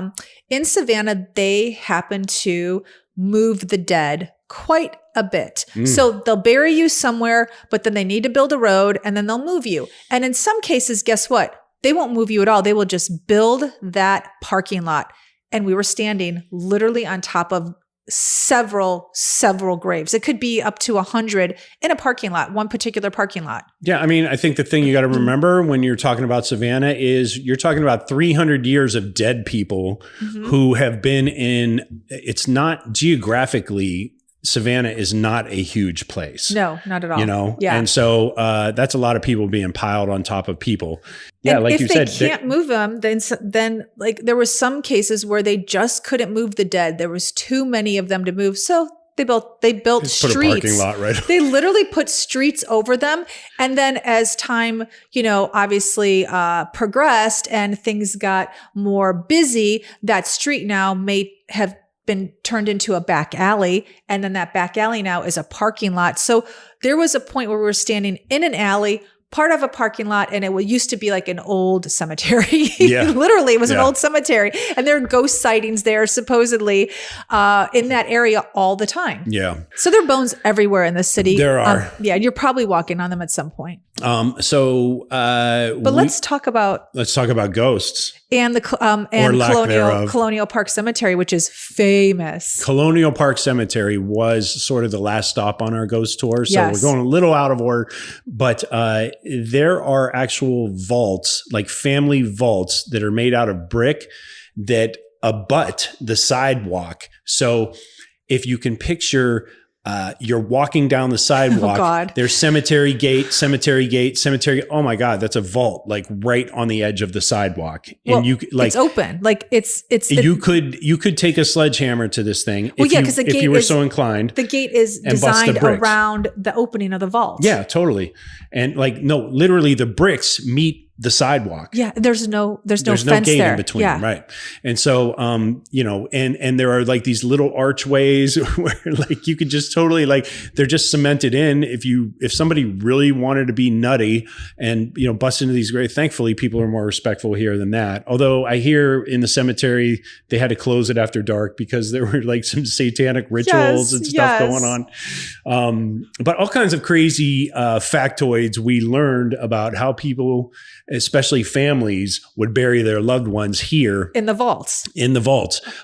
in Savannah, they happen to move the dead quite a bit. So they'll bury you somewhere, but then they need to build a road and then they'll move you. And in some cases, guess what? They won't move you at all. They will just build that parking lot. And we were standing literally on top of several graves. It could be up to 100 in a parking lot, one particular parking lot. Yeah. I mean, I think the thing you got to remember when you're talking about Savannah is you're talking about 300 years of dead people who have been it's not geographically, Savannah is not a huge place. No, not at all. Yeah. And so that's a lot of people being piled on top of people. Yeah, and like you said, if they can't move them, then like there were some cases where they just couldn't move the dead. There was too many of them to move. So they built streets. Put a parking lot, right? They literally put streets over them. And then as time, obviously progressed and things got more busy, that street now may have been turned into a back alley. And then that back alley now is a parking lot. So there was a point where we were standing in an alley, part of a parking lot, and it used to be like an old cemetery. Yeah. Literally, it was an old cemetery. And there are ghost sightings there, supposedly, in that area all the time. Yeah. So there are bones everywhere in the city. There are. You're probably walking on them at some point. But let's talk about ghosts and the Colonial Park Cemetery, which is famous. Colonial Park Cemetery was sort of the last stop on our ghost tour. So Yes. we're going a little out of order, but there are actual vaults, like family vaults that are made out of brick that abut the sidewalk. So if you can picture you're walking down the sidewalk. Oh God. There's cemetery gate. Oh my God, that's a vault, like right on the edge of the sidewalk. And it's open. Like you could take a sledgehammer to this thing. Because if you were so inclined. The gate is designed around the opening of the vault. Yeah, totally. And literally the bricks meet the sidewalk. Yeah, there's no fence gate there. in between, right? And so, and there are like these little archways where like you could just totally they're just cemented in. If somebody really wanted to be nutty and bust into these graves, thankfully people are more respectful here than that. Although I hear in the cemetery they had to close it after dark because there were like some satanic rituals and stuff going on. But all kinds of crazy factoids we learned about how people, especially families, would bury their loved ones here in the vaults.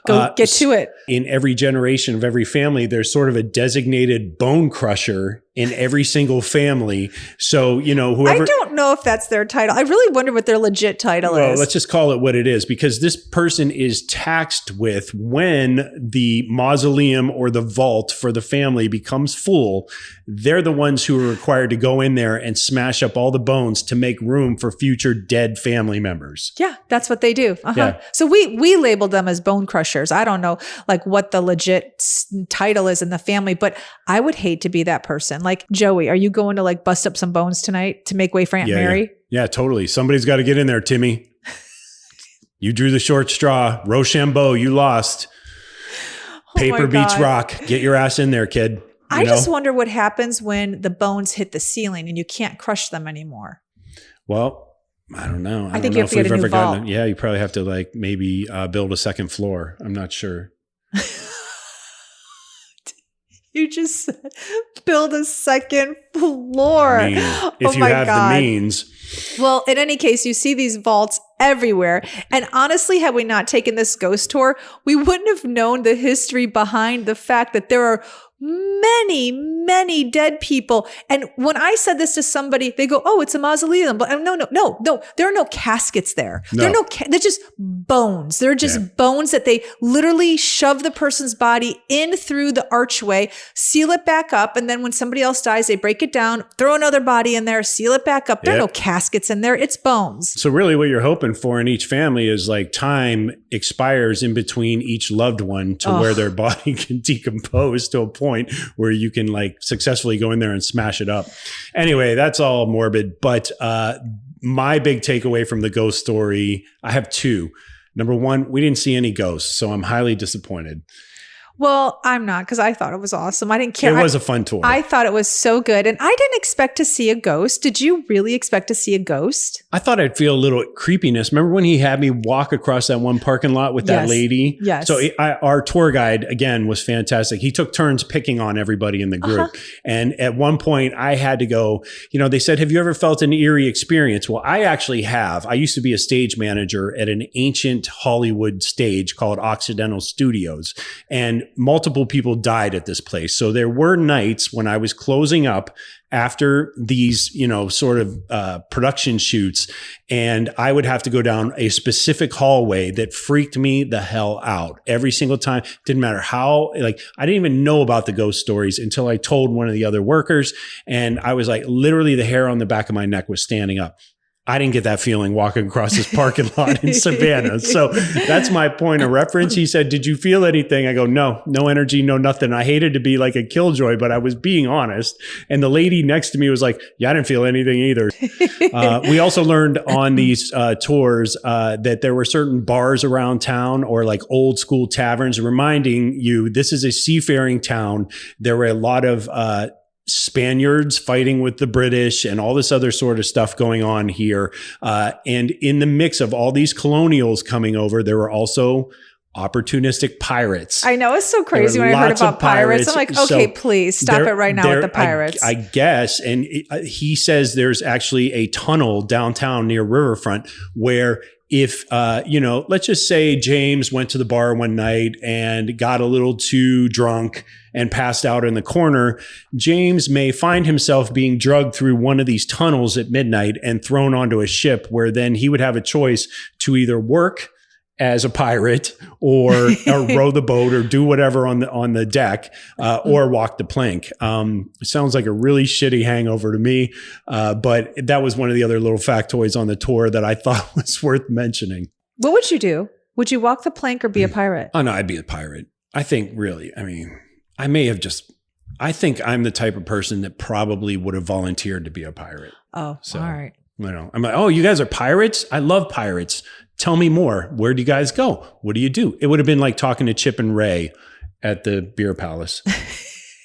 Go get to it. In every generation of every family, there's sort of a designated bone crusher in every single family. So, whoever. I don't know if that's their title. I really wonder what their legit title is. Well, let's just call it what it is, because this person is taxed with when the mausoleum or the vault for the family becomes full. They're the ones who are required to go in there and smash up all the bones to make room for future dead family members. Yeah, that's what they do. Yeah. So we labeled them as bone crushers. I don't know like what the legit title is in the family, but I would hate to be that person. Like, Joey, are you going to like bust up some bones tonight to make way for Aunt Mary? Yeah, totally. Somebody's got to get in there, Timmy. You drew the short straw. Rochambeau, you lost. Paper beats rock. Get your ass in there, kid. I just wonder what happens when the bones hit the ceiling and you can't crush them anymore. Well, I don't know. I think you have to get a new vault. Yeah, you probably have to like maybe build a second floor. I'm not sure. You just said build a second floor. I mean, if you have the means. Well, in any case, you see these vaults everywhere. And honestly, had we not taken this ghost tour, we wouldn't have known the history behind the fact that there are many, many dead people. And when I said this to somebody, they go, "Oh, it's a mausoleum." But no. There are no caskets there. No. They're just bones. They're just bones that they literally shove the person's body in through the archway, seal it back up. And then when somebody else dies, they break it down, throw another body in there, seal it back up. There are no caskets in there. It's bones. So really what you're hoping for in each family is like time expires in between each loved one to where their body can decompose to a point where you can like successfully go in there and smash it up. Anyway, that's all morbid. But my big takeaway from the ghost story, I have two. Number one, we didn't see any ghosts, so I'm highly disappointed. Well, I'm not, because I thought it was awesome. I didn't care. It was a fun tour. I thought it was so good. And I didn't expect to see a ghost. Did you really expect to see a ghost? I thought I'd feel a little creepiness. Remember when he had me walk across that one parking lot with that lady? Yes. So our tour guide, again, was fantastic. He took turns picking on everybody in the group. And at one point I had to go, they said, "Have you ever felt an eerie experience?" Well, I actually have. I used to be a stage manager at an ancient Hollywood stage called Occidental Studios. And multiple people died at this place. So there were nights when I was closing up after these, sort of production shoots, and I would have to go down a specific hallway that freaked me the hell out every single time. Didn't matter how, I didn't even know about the ghost stories until I told one of the other workers, and I was like, literally the hair on the back of my neck was standing up. I didn't get that feeling walking across this parking lot in Savannah. So that's my point of reference. He said, "Did you feel anything?" I go, no energy, no nothing. I hated to be like a killjoy, but I was being honest. And the lady next to me was like, "Yeah, I didn't feel anything either." We also learned on these tours that there were certain bars around town or like old school taverns, reminding you this is a seafaring town. There were a lot of Spaniards fighting with the British and all this other sort of stuff going on here. And in the mix of all these colonials coming over, there were also opportunistic pirates. I know, it's so crazy when I heard about pirates. I'm like, okay, please stop it right now with the pirates. I guess. And he says there's actually a tunnel downtown near Riverfront where if, let's just say James went to the bar one night and got a little too drunk and passed out in the corner, James may find himself being drugged through one of these tunnels at midnight and thrown onto a ship, where then he would have a choice to either work as a pirate or row the boat or do whatever on the deck, or walk the plank. It sounds like a really shitty hangover to me. But that was one of the other little factoids on the tour that I thought was worth mentioning. What would you do? Would you walk the plank or be a pirate? Oh no, I'd be a pirate. I think really, I think I'm the type of person that probably would have volunteered to be a pirate. Oh, so, all right. I'm like, "Oh, you guys are pirates? I love pirates. Tell me more. Where do you guys go? What do you do?" It would have been like talking to Chip and Ray at the beer palace,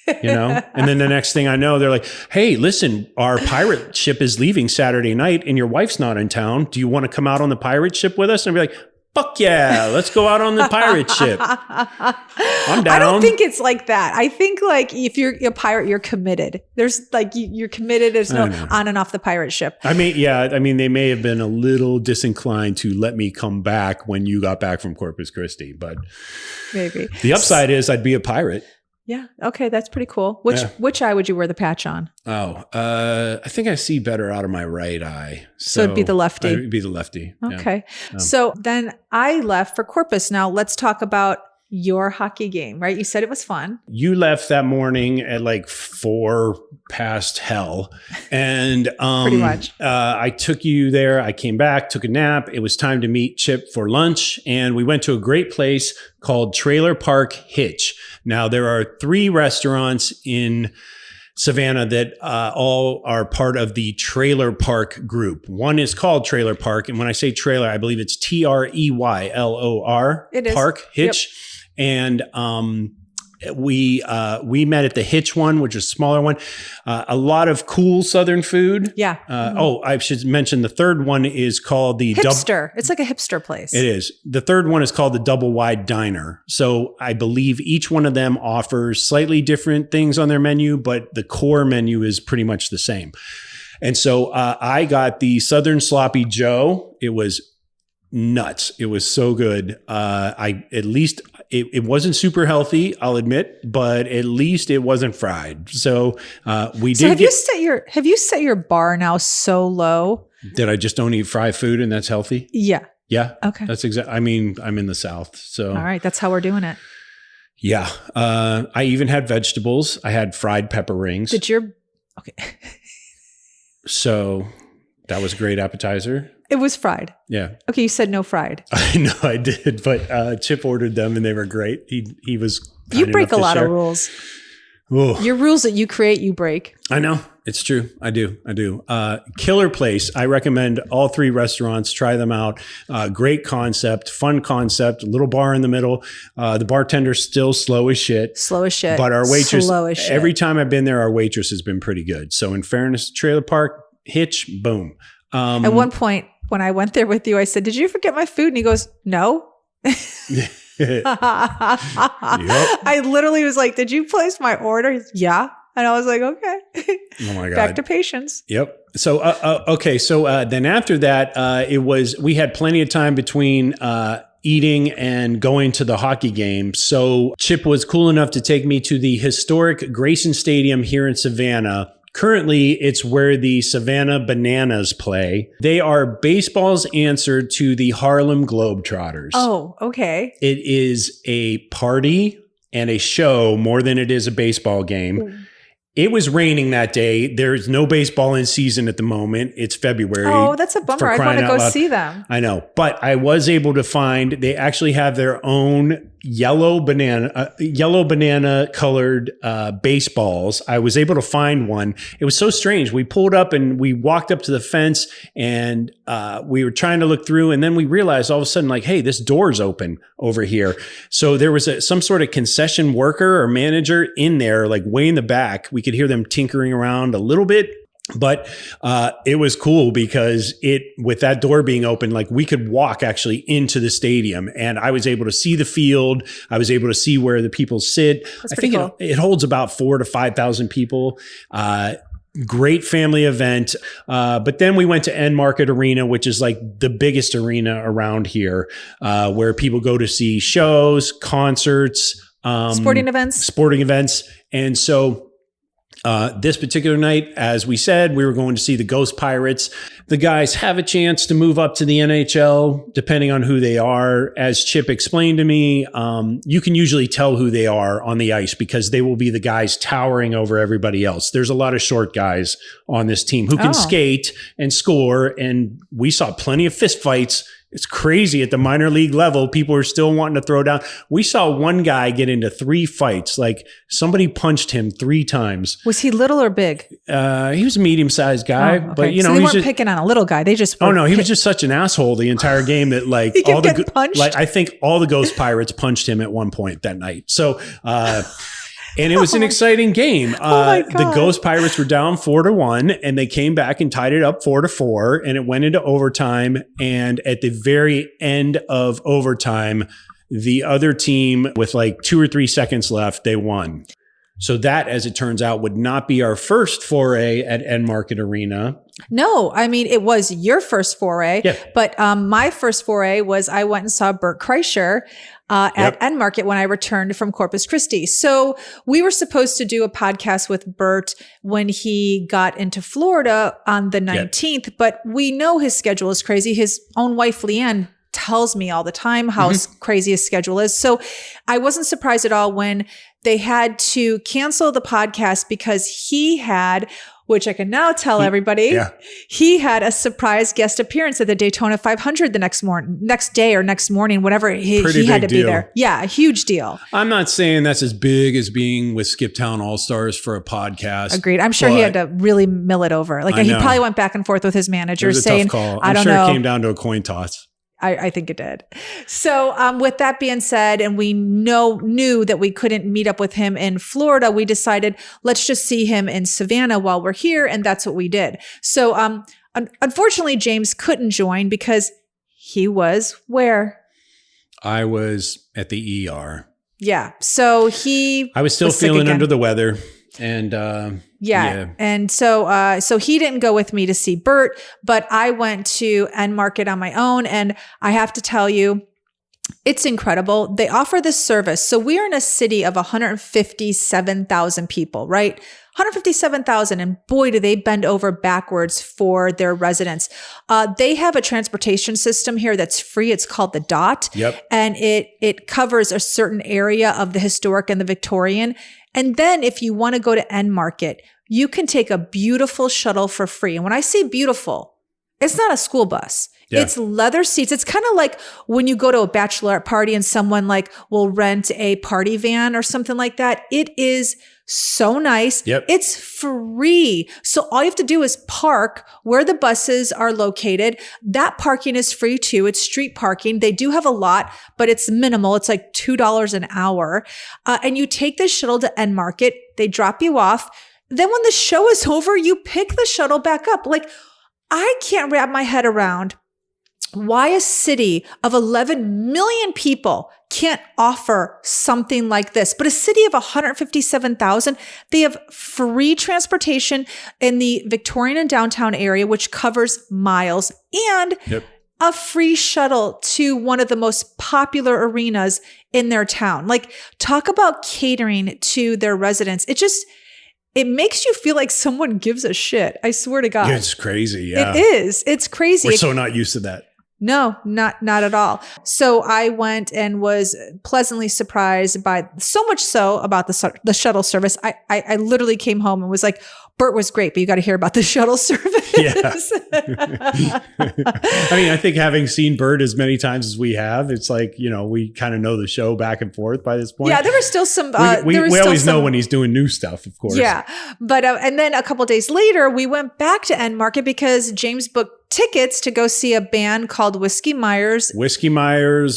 And then the next thing I know, they're like, "Hey, listen, our pirate ship is leaving Saturday night and your wife's not in town. Do you want to come out on the pirate ship with us?" And I'd be like, "Fuck yeah, let's go out on the pirate ship. I'm down." I don't think it's like that. I think like if you're a pirate, you're committed. There's like, you're committed. There's no on and off the pirate ship. They may have been a little disinclined to let me come back when you got back from Corpus Christi, but maybe the upside is I'd be a pirate. Yeah. Okay. That's pretty cool. Which eye would you wear the patch on? Oh, I think I see better out of my right eye. So it'd be the lefty. It'd be the lefty. Okay. Yeah. So then I left for Corpus. Now let's talk about your hockey game, right? You said it was fun. You left that morning at like 4 past hell. And pretty much. I took you there. I came back, took a nap. It was time to meet Chip for lunch. And we went to a great place called Trailer Park Hitch. Now, there are 3 restaurants in Savannah that all are part of the Trailer Park group. One is called Trailer Park. And when I say trailer, I believe it's TREYLOR. It is. Park, Hitch. Yep. And we met at the Hitch one, which is a smaller one. A lot of cool Southern food. Yeah. Oh, I should mention the third one is called the Hipster. It's like a hipster place. It is. The third one is called the Double Wide Diner. So I believe each one of them offers slightly different things on their menu, but the core menu is pretty much the same. And so I got the Southern Sloppy Joe. It was nuts. It was so good. It wasn't super healthy, I'll admit, but at least it wasn't fried. So we did. So have you set your bar now so low that I just don't eat fried food and that's healthy? Yeah. Yeah. Okay. That's exactly. I mean, I'm in the South, so all right. That's how we're doing it. Yeah. I even had vegetables. I had fried pepper rings. Okay. So that was a great appetizer. It was fried. Yeah. Okay, you said no fried. I know I did, but Chip ordered them and they were great. He was. You break a lot of rules. Ooh. Your rules that you create, you break. I know. It's true. I do. Killer place. I recommend all 3 restaurants. Try them out. Great concept, fun concept, little bar in the middle. The bartender's still slow as shit. But our waitress, every time I've been there, our waitress has been pretty good. So in fairness, Trailer Park, Hitch, boom. At one point, when I went there with you, I said, "Did you forget my food?" And he goes, "No." Yep. I literally was like, "Did you place my order?" He's, "Yeah." And I was like, "Okay." Oh my God. Back to patience. Yep. So, okay. So then after that, we had plenty of time between eating and going to the hockey game. So Chip was cool enough to take me to the historic Grayson Stadium here in Savannah. Currently, it's where the Savannah Bananas play. They are baseball's answer to the Harlem Globetrotters. Oh, okay. It is a party and a show more than it is a baseball game. Mm. It was raining that day. There's no baseball in season at the moment. It's February. Oh, that's a bummer. I want to go see them. I know. But I was able to find, they actually have their own yellow banana colored baseballs. I was able to find one. It was so strange. We pulled up and we walked up to the fence and we were trying to look through. And then we realized all of a sudden, like, hey, this door's open over here. So there was some sort of concession worker or manager in there, like way in the back. We could hear them tinkering around a little bit. But it was cool because with that door being open, like we could walk actually into the stadium and I was able to see the field. I was able to see where the people sit. I think cool. it holds about 4,000 to 5,000 people. Great family event. But then we went to End Market Arena, which is like the biggest arena around here, where people go to see shows, concerts, sporting events. And so this particular night, as we said, we were going to see the Ghost Pirates. The guys have a chance to move up to the NHL, depending on who they are. As Chip explained to me, you can usually tell who they are on the ice because they will be the guys towering over everybody else. There's a lot of short guys on this team who can skate and score, and we saw plenty of fist fights. It's crazy at the minor league level. People are still wanting to throw down. We saw one guy get into 3 fights. Like somebody punched him 3 times. Was he little or big? He was a medium-sized guy, but you know, so they weren't picking on a little guy. They just he was just such an asshole the entire game that like all the punched? Like I think all the Ghost Pirates punched him at one point that night. So. And it was an exciting game. The Ghost Pirates were down 4-1 and they came back and tied it up 4-4 and it went into overtime. And at the very end of overtime, the other team with like 2 or 3 seconds left, they won. So that, as it turns out, would not be our first foray at End Market Arena. No, I mean, it was your first foray, yeah. But my first foray was I went and saw Bert Kreischer at End Market when I returned from Corpus Christi. So we were supposed to do a podcast with Bert when he got into Florida on the 19th, but we know his schedule is crazy. His own wife, Leanne, tells me all the time how crazy his schedule is. So I wasn't surprised at all when they had to cancel the podcast because he had, which I can now tell everybody, he had a surprise guest appearance at the Daytona 500 the next morning, whatever. He had to be there. Yeah, a huge deal. I'm not saying that's as big as being with Skip Town All-Stars for a podcast. Agreed. I'm sure he had to really mill it over. Like he probably went back and forth with his manager saying, I'm sure it came down to a coin toss. I think it did. So with that being said, and we knew that we couldn't meet up with him in Florida, we decided let's just see him in Savannah while we're here. And that's what we did. So unfortunately, James couldn't join because he was where? I was at the ER. Yeah. So I was still feeling under the weather. And and so he didn't go with me to see Bert, but I went to End Market on my own, and I have to tell you, it's incredible. They offer this service. So we're in a city of 157,000 people, right? 157,000, and boy, do they bend over backwards for their residents. They have a transportation system here that's free. It's called the DOT, and it covers a certain area of the historic and the Victorian. And then if you want to go to End Market, you can take a beautiful shuttle for free. And when I say beautiful, it's not a school bus. Yeah. It's leather seats. It's kind of like when you go to a bachelorette party and someone will rent a party van or something like that. It is so nice. It's free. So all you have to do is park where the buses are located. That parking is free too. It's street parking. They do have a lot, but it's minimal. It's like $2 an hour. And you take the shuttle to End Market. They drop you off. Then when the show is over, you pick the shuttle back up. I can't wrap my head around why a city of 11 million people can't offer something like this. But a city of 157,000, they have free transportation in the Victorian and downtown area, which covers miles, and a free shuttle to one of the most popular arenas in their town. Talk about catering to their residents. It makes you feel like someone gives a shit. I swear to God. It's crazy. Yeah. It is. It's crazy. We're so not used to that. No, not at all. So I went and was pleasantly surprised by so much so about the shuttle service. I literally came home and was like, Bert was great, but you got to hear about the shuttle service. Yeah. I mean, I think having seen Bert as many times as we have, it's we kind of know the show back and forth by this point. Yeah, there was still some. We always know when he's doing new stuff, of course. Yeah. But, and then a couple of days later, we went back to End Market because James booked tickets to go see a band called Whiskey Myers,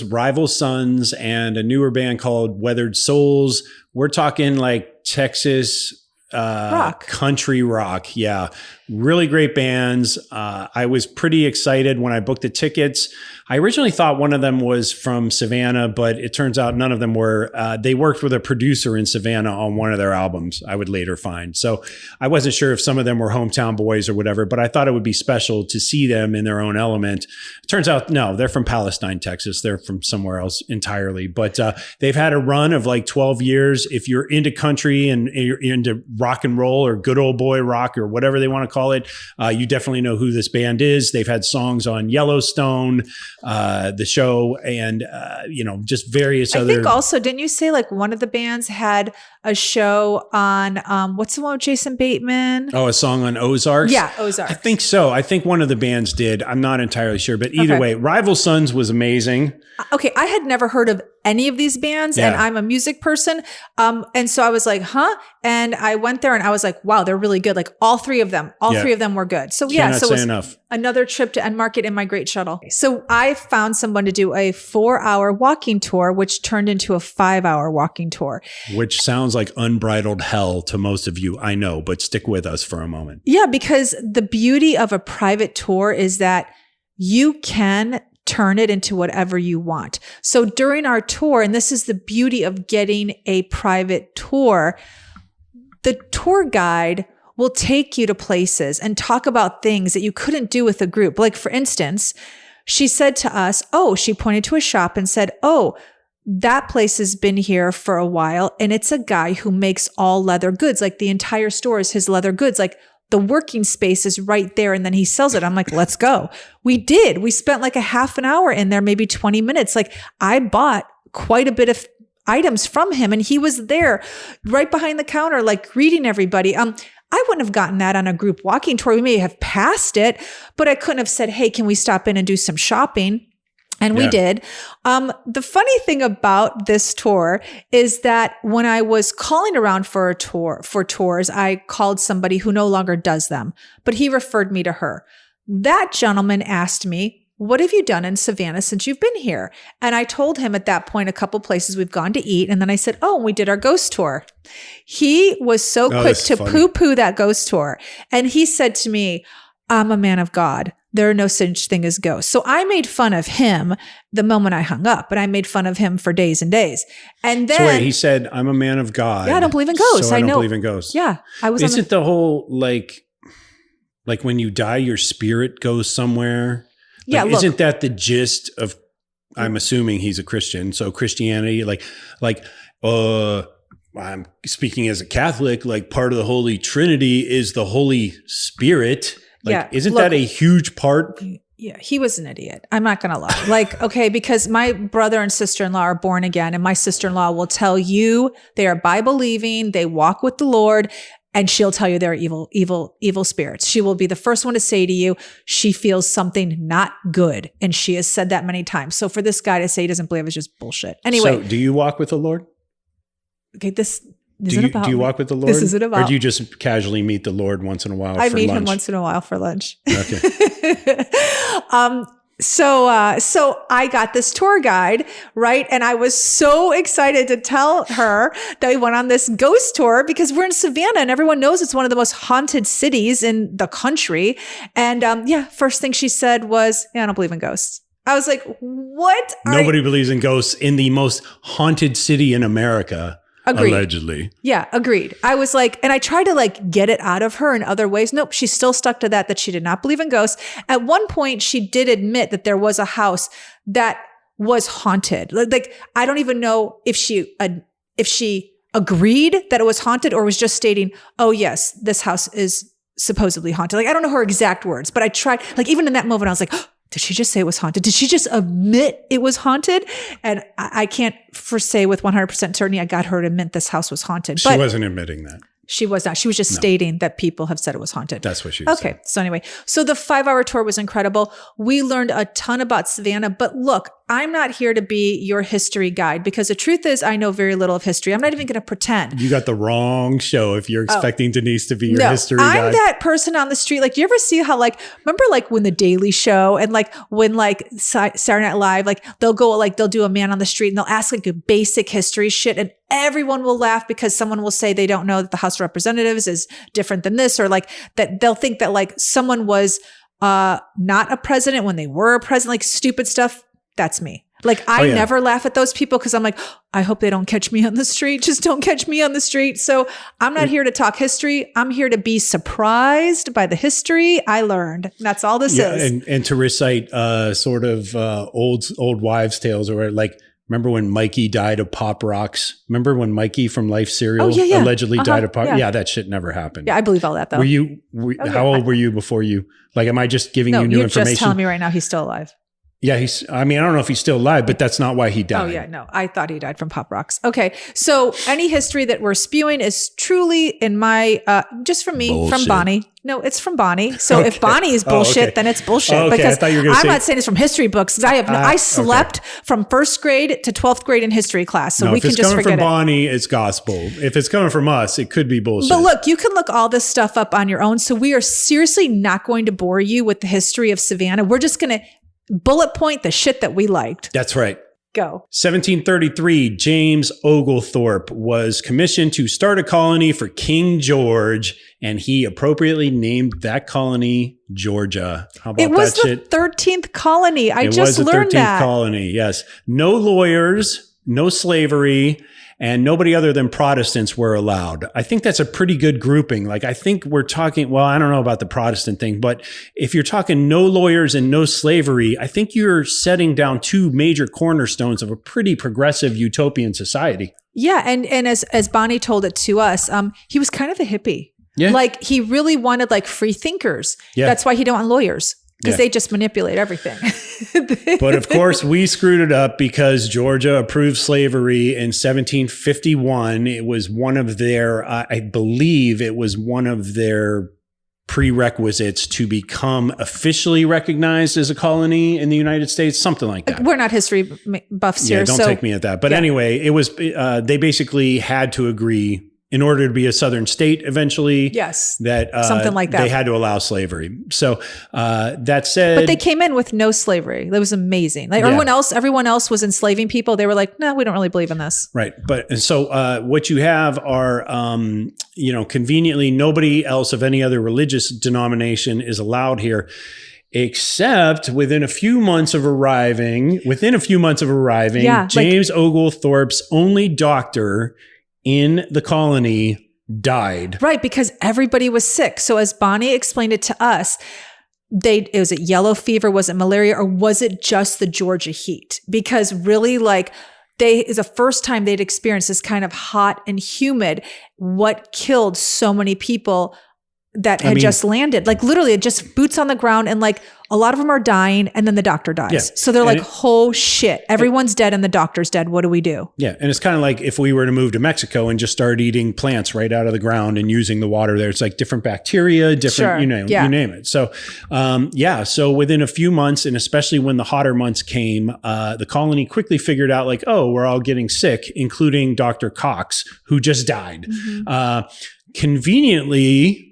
Rival Sons, and a newer band called Weathered Souls. We're talking Texas rock, country rock. Yeah. Really great bands. I was pretty excited when I booked the tickets. I originally thought one of them was from Savannah, but it turns out none of them were. They worked with a producer in Savannah on one of their albums, I would later find. So I wasn't sure if some of them were hometown boys or whatever, but I thought it would be special to see them in their own element. It turns out, no, they're from Palestine, Texas. They're from somewhere else entirely. But they've had a run of 12 years. If you're into country and you're into rock and roll or good old boy rock or whatever they want to call it, you definitely know who this band is. They've had songs on Yellowstone, the show, and just various other. I think also, didn't you say one of the bands had a show on what's the one with Jason Bateman? Oh, a song on Ozarks? Yeah, Ozarks. I think so. I think one of the bands did. I'm not entirely sure, but either way, Rival Sons was amazing. Okay, I had never heard of any of these bands, and I'm a music person. And so I was like, huh? And I went there and I was like, wow, they're really good. All three of them were good. So so it was enough. Another trip to End Market in my great shuttle. So I found someone to do a 4-hour walking tour, which turned into a 5-hour walking tour. Which sounds like unbridled hell to most of you, I know, but stick with us for a moment. Yeah, because the beauty of a private tour is that you can turn it into whatever you want. So during our tour, and this is the beauty of getting a private tour, the tour guide will take you to places and talk about things that you couldn't do with a group. For instance, she said to us, she pointed to a shop and said, that place has been here for a while, and it's a guy who makes all leather goods. Like the entire store is his leather goods. Like the working space is right there, and then he sells it. I'm like, let's go. We did. We spent like a half an hour in there, maybe 20 minutes. Like I bought quite a bit of items from him, and he was there right behind the counter, like greeting everybody. I wouldn't have gotten that on a group walking tour. We may have passed it, but I couldn't have said, hey, can we stop in and do some shopping? And we did. The funny thing about this tour is that when I was calling around for tours, I called somebody who no longer does them, but he referred me to her. That gentleman asked me, what have you done in Savannah since you've been here? And I told him at that point, a couple places we've gone to eat. And then I said, oh, we did our ghost tour. He was so quick to poo-poo that ghost tour. And he said to me, I'm a man of God. There are no such thing as ghosts. So I made fun of him the moment I hung up, but I made fun of him for days and days. And then— So wait, he said, I'm a man of God. Yeah, I don't believe in ghosts. So I don't know. believe in ghosts. Yeah. Isn't the whole like when you die, your spirit goes somewhere? Yeah, look, isn't that the gist of, I'm assuming he's a Christian. So Christianity, I'm speaking as a Catholic, like part of the Holy Trinity is the Holy Spirit. Isn't that a huge part? Yeah, he was an idiot. I'm not going to lie. Okay, because my brother and sister-in-law are born again, and my sister-in-law will tell you they are Bible believing, they walk with the Lord, and she'll tell you they're evil spirits. She will be the first one to say to you, she feels something not good. And she has said that many times. So for this guy to say he doesn't believe is just bullshit. Anyway. So do you walk with the Lord? Okay, this do isn't about you me. walk with the Lord? This isn't about— Or do you just casually meet the Lord once in a while for lunch? I meet him once in a while for lunch. Okay. So I got this tour guide, right? And I was so excited to tell her that we went on this ghost tour because we're in Savannah and everyone knows it's one of the most haunted cities in the country. And first thing she said was, yeah, I don't believe in ghosts. I was like, what? Nobody believes in ghosts in the most haunted city in America. Agreed. Allegedly. Yeah, agreed. I was like, and I tried to get it out of her in other ways. Nope, she still stuck to that she did not believe in ghosts. At one point, she did admit that there was a house that was haunted. I don't even know if she agreed that it was haunted or was just stating, oh yes, this house is supposedly haunted. I don't know her exact words, but I tried, even in that moment, I was like, oh, did she just say it was haunted? Did she just admit it was haunted? And I can't say with 100% certainty I got her to admit this house was haunted. She wasn't admitting that. She was not. She was just stating that people have said it was haunted. That's what she was saying. So anyway, so the 5-hour tour was incredible. We learned a ton about Savannah, but look, I'm not here to be your history guide because the truth is I know very little of history. I'm not even going to pretend. You got the wrong show if you're expecting Denise to be your history guide. I'm that person on the street. Do you ever see how remember when The Daily Show and when Saturday Night Live, they'll go, they'll do a man on the street and they'll ask a basic history shit and everyone will laugh because someone will say they don't know that the House of Representatives is different than this, or that they'll think that someone was not a president when they were a president, stupid stuff. That's me. I never laugh at those people because I'm like, I hope they don't catch me on the street. Just don't catch me on the street. So I'm not here to talk history. I'm here to be surprised by the history I learned. That's all this is. And to recite old wives' tales, or remember when Mikey died of Pop Rocks? Remember when Mikey from Life Cereal allegedly died of Pop? Yeah, that shit never happened. Yeah, I believe all that though. How old were you before you? Am I just giving you new information? You're just telling me right now he's still alive. Yeah, I don't know if he's still alive, but that's not why he died. Oh yeah, no, I thought he died from Pop Rocks. Okay, so any history that we're spewing is truly in my, just from me, bullshit. From Bonnie. No, it's from Bonnie. So if Bonnie is bullshit, then it's bullshit. Because I'm not saying it's from history books. Because I slept from first grade to 12th grade in history class. So we can just forget it. If it's coming from Bonnie, it's gospel. If it's coming from us, it could be bullshit. But look, you can look all this stuff up on your own. So we are seriously not going to bore you with the history of Savannah. We're just going to bullet point the shit that we liked. That's right. Go. 1733, James Oglethorpe was commissioned to start a colony for King George, and he appropriately named that colony Georgia. How about that shit? It was the 13th colony. I just learned that. It was the 13th colony, yes. No lawyers, no slavery, and nobody other than Protestants were allowed. I think that's a pretty good grouping. Like, I think we're talking, well, I don't know about the Protestant thing, but if you're talking no lawyers and no slavery, I think you're setting down two major cornerstones of a pretty progressive utopian society. Yeah. And as Bonnie told it to us, he was kind of a hippie. Yeah. Like, he really wanted like free thinkers. Yeah. That's why he don't want lawyers. Because they just manipulate everything. But of course, we screwed it up because Georgia approved slavery in 1751. It was one of their, I believe it was one of their prerequisites to become officially recognized as a colony in the United States, something like that. We're not history buffs here. Yeah, don't take me at that. But anyway, it was, they basically had to agree in order to be a southern state eventually. Yes. That something like that. They had to allow slavery. So that said, but they came in with no slavery. That was amazing. Like everyone else was enslaving people. They were like, no, we don't really believe in this. Right. But so what you have are, conveniently nobody else of any other religious denomination is allowed here. Except within a few months of arriving, James Oglethorpe's only doctor in the colony died. Right, because everybody was sick. So as Bonnie explained it to us, was it yellow fever? Was it malaria? Or was it just the Georgia heat? Because really, is the first time they'd experienced this kind of hot and humid, what killed so many people that had just landed. Like, literally, it just boots on the ground, and like a lot of them are dying, and then the doctor dies. Yeah. So they're like, oh shit, everyone's dead and the doctor's dead. What do we do? Yeah. And it's kind of like if we were to move to Mexico and just start eating plants right out of the ground and using the water there. It's like different bacteria, different, you name it. So, so within a few months, and especially when the hotter months came, the colony quickly figured out like, oh, we're all getting sick, including Dr. Cox, who just died. Mm-hmm. Conveniently,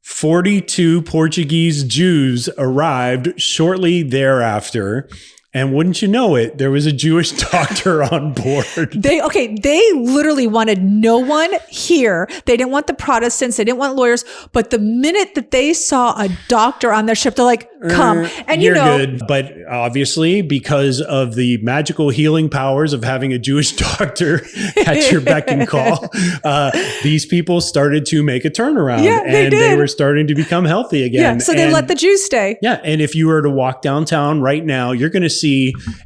42 Portuguese Jews arrived shortly thereafter. And wouldn't you know it, there was a Jewish doctor on board. They literally wanted no one here. They didn't want the Protestants. They didn't want lawyers. But the minute that they saw a doctor on their ship, they're like, come. And you're good. But obviously, because of the magical healing powers of having a Jewish doctor at your beck and call, these people started to make a turnaround. Yeah, and they were starting to become healthy again. Yeah, so they let the Jews stay. Yeah. And if you were to walk downtown right now, you're going to see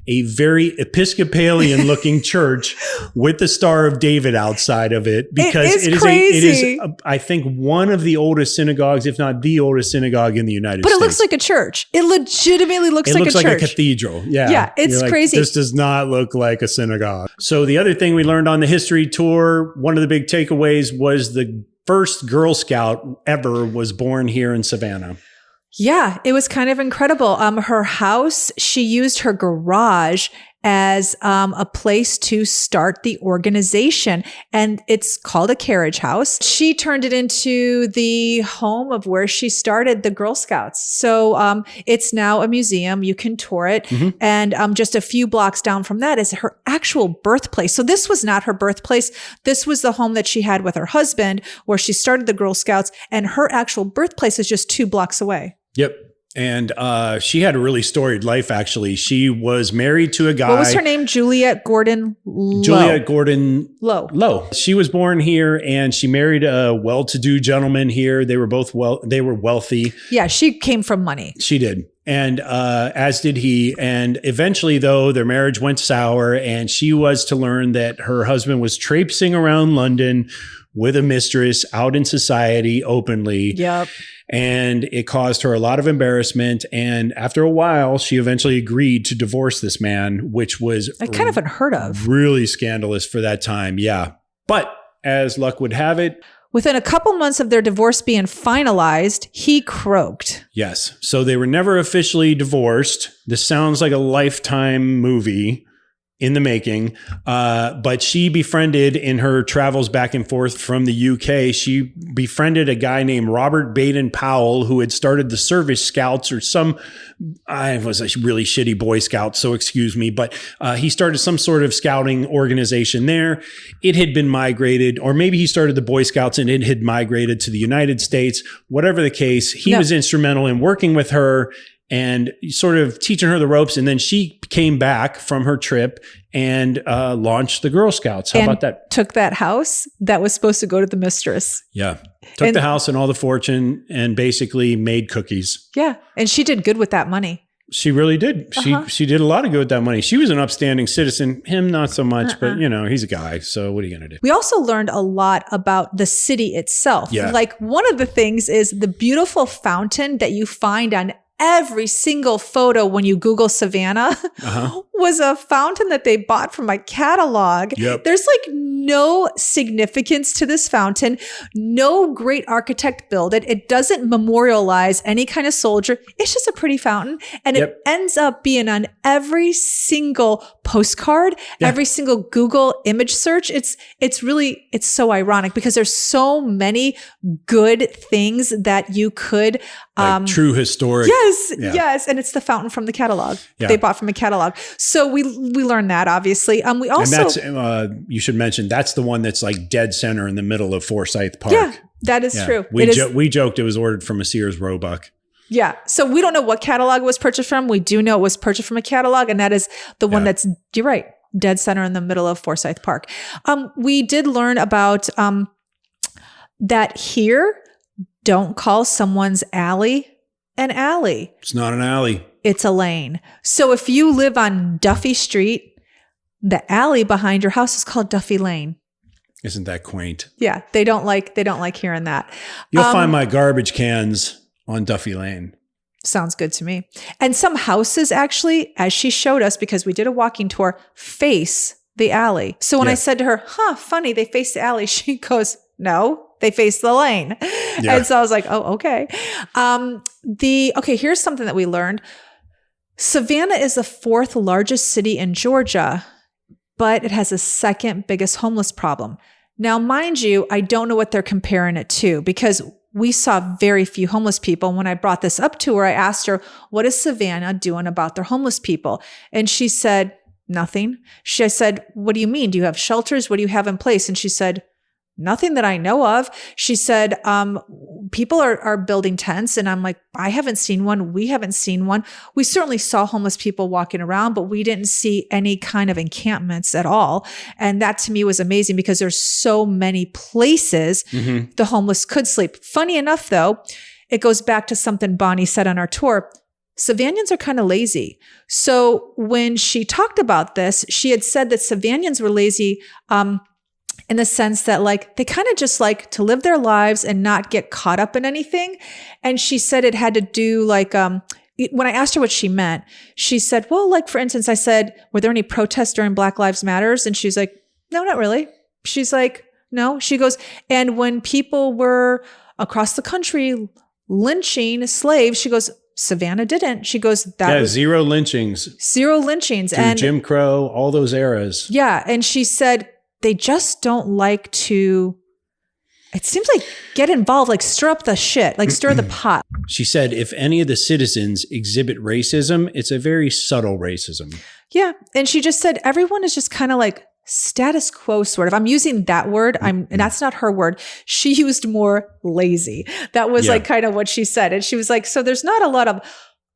a very Episcopalian looking church with the Star of David outside of it, because it is I think one of the oldest synagogues, if not the oldest synagogue in the United States. But it looks like a church. It legitimately looks like a church. It looks like a cathedral. Yeah. Yeah. It's crazy. This does not look like a synagogue. So the other thing we learned on the history tour, one of the big takeaways was the first Girl Scout ever was born here in Savannah. Yeah, it was kind of incredible. Her house, she used her garage as a place to start the organization, and it's called a carriage house. She turned it into the home of where she started the Girl Scouts. So it's now a museum. You can tour it. Mm-hmm. And just a few blocks down from that is her actual birthplace. So this was not her birthplace. This was the home that she had with her husband, where she started the Girl Scouts, and her actual birthplace is just 2 blocks away. Yep. And she had a really storied life, actually. She was married to a guy. What was her name? Juliet Gordon Lowe. Juliet Gordon Lowe. She was born here, and she married a well-to-do gentleman here. They were both they were wealthy. Yeah, she came from money. She did. And as did he. And eventually, though, their marriage went sour, and she was to learn that her husband was traipsing around London with a mistress out in society openly. Yep. And it caused her a lot of embarrassment. And after a while, she eventually agreed to divorce this man, which was kind of unheard of. Really scandalous for that time. Yeah. But as luck would have it, within a couple months of their divorce being finalized, he croaked. Yes. So they were never officially divorced. This sounds like a Lifetime movie in the making. But she befriended, in her travels back and forth from the UK, she befriended a guy named Robert Baden-Powell, who had started the Service Scouts, or I was a really shitty Boy Scout, so excuse me, but he started some sort of scouting organization there. It had been migrated, or maybe he started the Boy Scouts and it had migrated to the United States. Whatever the case, he was instrumental in working with her and sort of teaching her the ropes. And then she came back from her trip and launched the Girl Scouts. How about that? Took that house that was supposed to go to the mistress. Yeah. Took the house and all the fortune and basically made cookies. Yeah. And she did good with that money. She really did. She did a lot of good with that money. She was an upstanding citizen. Him, not so much, but he's a guy. So what are you going to do? We also learned a lot about the city itself. Yeah. Like one of the things is the beautiful fountain that you find on every single photo when you Google Savannah was a fountain that they bought from my catalog. Yep. There's like no significance to this fountain. No great architect built it. It doesn't memorialize any kind of soldier. It's just a pretty fountain. And it ends up being on every single postcard, every single Google image search. It's so ironic because there's so many good things that you could like true historic. Yes. And it's the fountain from the catalog. They bought from a catalog. So we learned that obviously. We also, and that's, you should mention, that's the one that's like dead center in the middle of Forsyth Park. Yeah, that is true. We joked it was ordered from a Sears Roebuck. Yeah. So we don't know what catalog it was purchased from. We do know it was purchased from a catalog, and that is the one that's, you're right, dead center in the middle of Forsyth Park. We did learn about that here, don't call someone's alley an alley. It's not an alley. It's a lane. So if you live on Duffy Street, the alley behind your house is called Duffy Lane. Isn't that quaint? Yeah. They don't like hearing that. You'll find my garbage cans on Duffy Lane. Sounds good to me. And some houses actually, as she showed us, because we did a walking tour, face the alley. So when I said to her, funny, they face the alley, she goes, no, they face the lane. Yeah. And so I was like, oh, okay. Here's something that we learned. Savannah is the 4th largest city in Georgia, but it has the 2nd biggest homeless problem. Now, mind you, I don't know what they're comparing it to because we saw very few homeless people. And when I brought this up to her, I asked her, what is Savannah doing about their homeless people? And she said, nothing. I said, what do you mean? Do you have shelters? What do you have in place? And she said, nothing that I know of. She said, people are building tents. And I'm like, I haven't seen one. We haven't seen one. We certainly saw homeless people walking around, but we didn't see any kind of encampments at all. And that to me was amazing because there's so many places the homeless could sleep. Funny enough, though, it goes back to something Bonnie said on our tour. Savannans are kind of lazy. So when she talked about this, she had said that Savannans were lazy, in the sense that like they kind of just like to live their lives and not get caught up in anything. And she said it had to do like, when I asked her what she meant, she said, well, like for instance, I said, were there any protests during Black Lives Matters? And she's like, no, not really. She's like, no. She goes, and when people were across the country lynching slaves, she goes, Savannah didn't. She goes, zero lynchings. Zero lynchings. And Jim Crow, all those eras. Yeah. And she said, they just don't like to, it seems like get involved, like stir up the shit, like stir the pot. She said, if any of the citizens exhibit racism, it's a very subtle racism. Yeah. And she just said, everyone is just kind of like status quo sort of. I'm using that word. And that's not her word. She used more lazy. That was like kind of what she said. And she was like, so there's not a lot of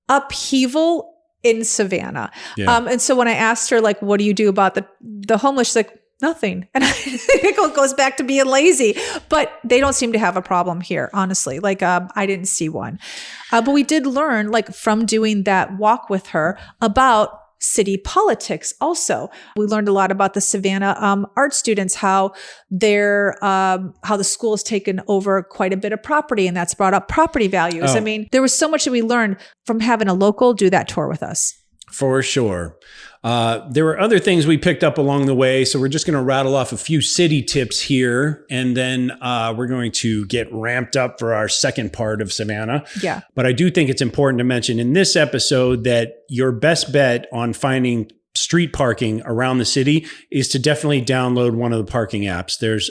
upheaval in Savannah. Yeah. And so when I asked her, like, what do you do about the homeless? She's like, nothing. And I think it goes back to being lazy, but they don't seem to have a problem here, honestly. Like, I didn't see one. But we did learn, like, from doing that walk with her about city politics also. We learned a lot about the Savannah art students, how the school has taken over quite a bit of property, and that's brought up property values. I mean, there was so much that we learned from having a local do that tour with us. For sure. There were other things we picked up along the way, so we're just going to rattle off a few city tips here, and then we're going to get ramped up for our second part of Savannah. Yeah. But I do think it's important to mention in this episode that your best bet on finding street parking around the city is to definitely download one of the parking apps. There's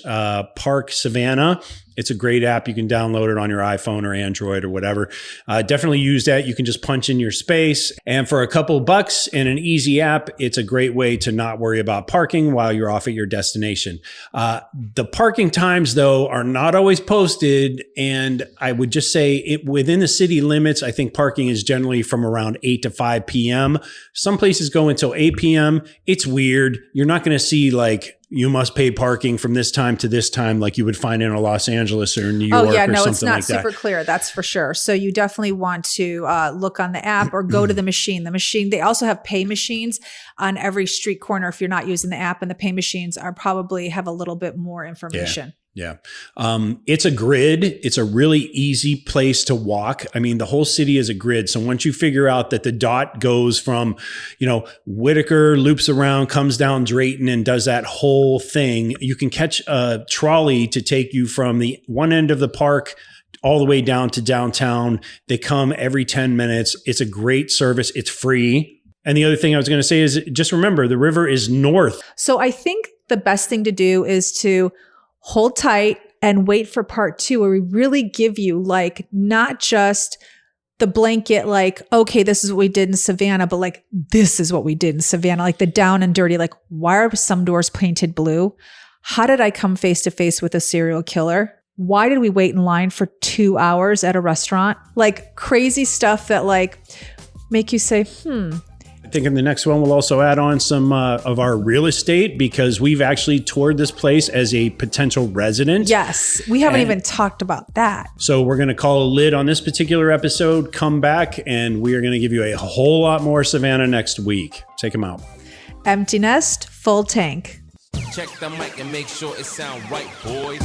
Park Savannah It's a great app. You can download it on your iPhone or Android or whatever. Definitely use that. You can just punch in your space. And for a couple bucks and an easy app, it's a great way to not worry about parking while you're off at your destination. The parking times, though, are not always posted. And I would just say within the city limits, I think parking is generally from around 8 to 5 p.m. Some places go until 8 p.m. It's weird. You're not going to see like, you must pay parking from this time to this time like you would find in a Los Angeles or New York or something like that. No, it's not super clear. That's for sure. So you definitely want to look on the app or go to the machine. The machine, they also have pay machines on every street corner if you're not using the app, and the pay machines are probably have a little bit more information. Yeah. It's a grid. It's a really easy place to walk. I mean, the whole city is a grid. So once you figure out that the dot goes from, Whitaker, loops around, comes down Drayton and does that whole thing, you can catch a trolley to take you from the one end of the park all the way down to downtown. They come every 10 minutes. It's a great service. It's free. And the other thing I was going to say is just remember the river is north. So I think the best thing to do is to hold tight and wait for part 2, where we really give you like not just the blanket, like, okay, this is what we did in Savannah, but like, this is what we did in Savannah, like the down and dirty, like, why are some doors painted blue? How did I come face to face with a serial killer? Why did we wait in line for 2 hours at a restaurant? Like crazy stuff that like make you say, I think in the next one, we'll also add on some of our real estate, because we've actually toured this place as a potential resident. Yes, we haven't even talked about that. So we're going to call a lid on this particular episode, come back, and we are going to give you a whole lot more Savannah next week. Check them out. Empty nest, full tank. Check the mic and make sure it sound right, boys.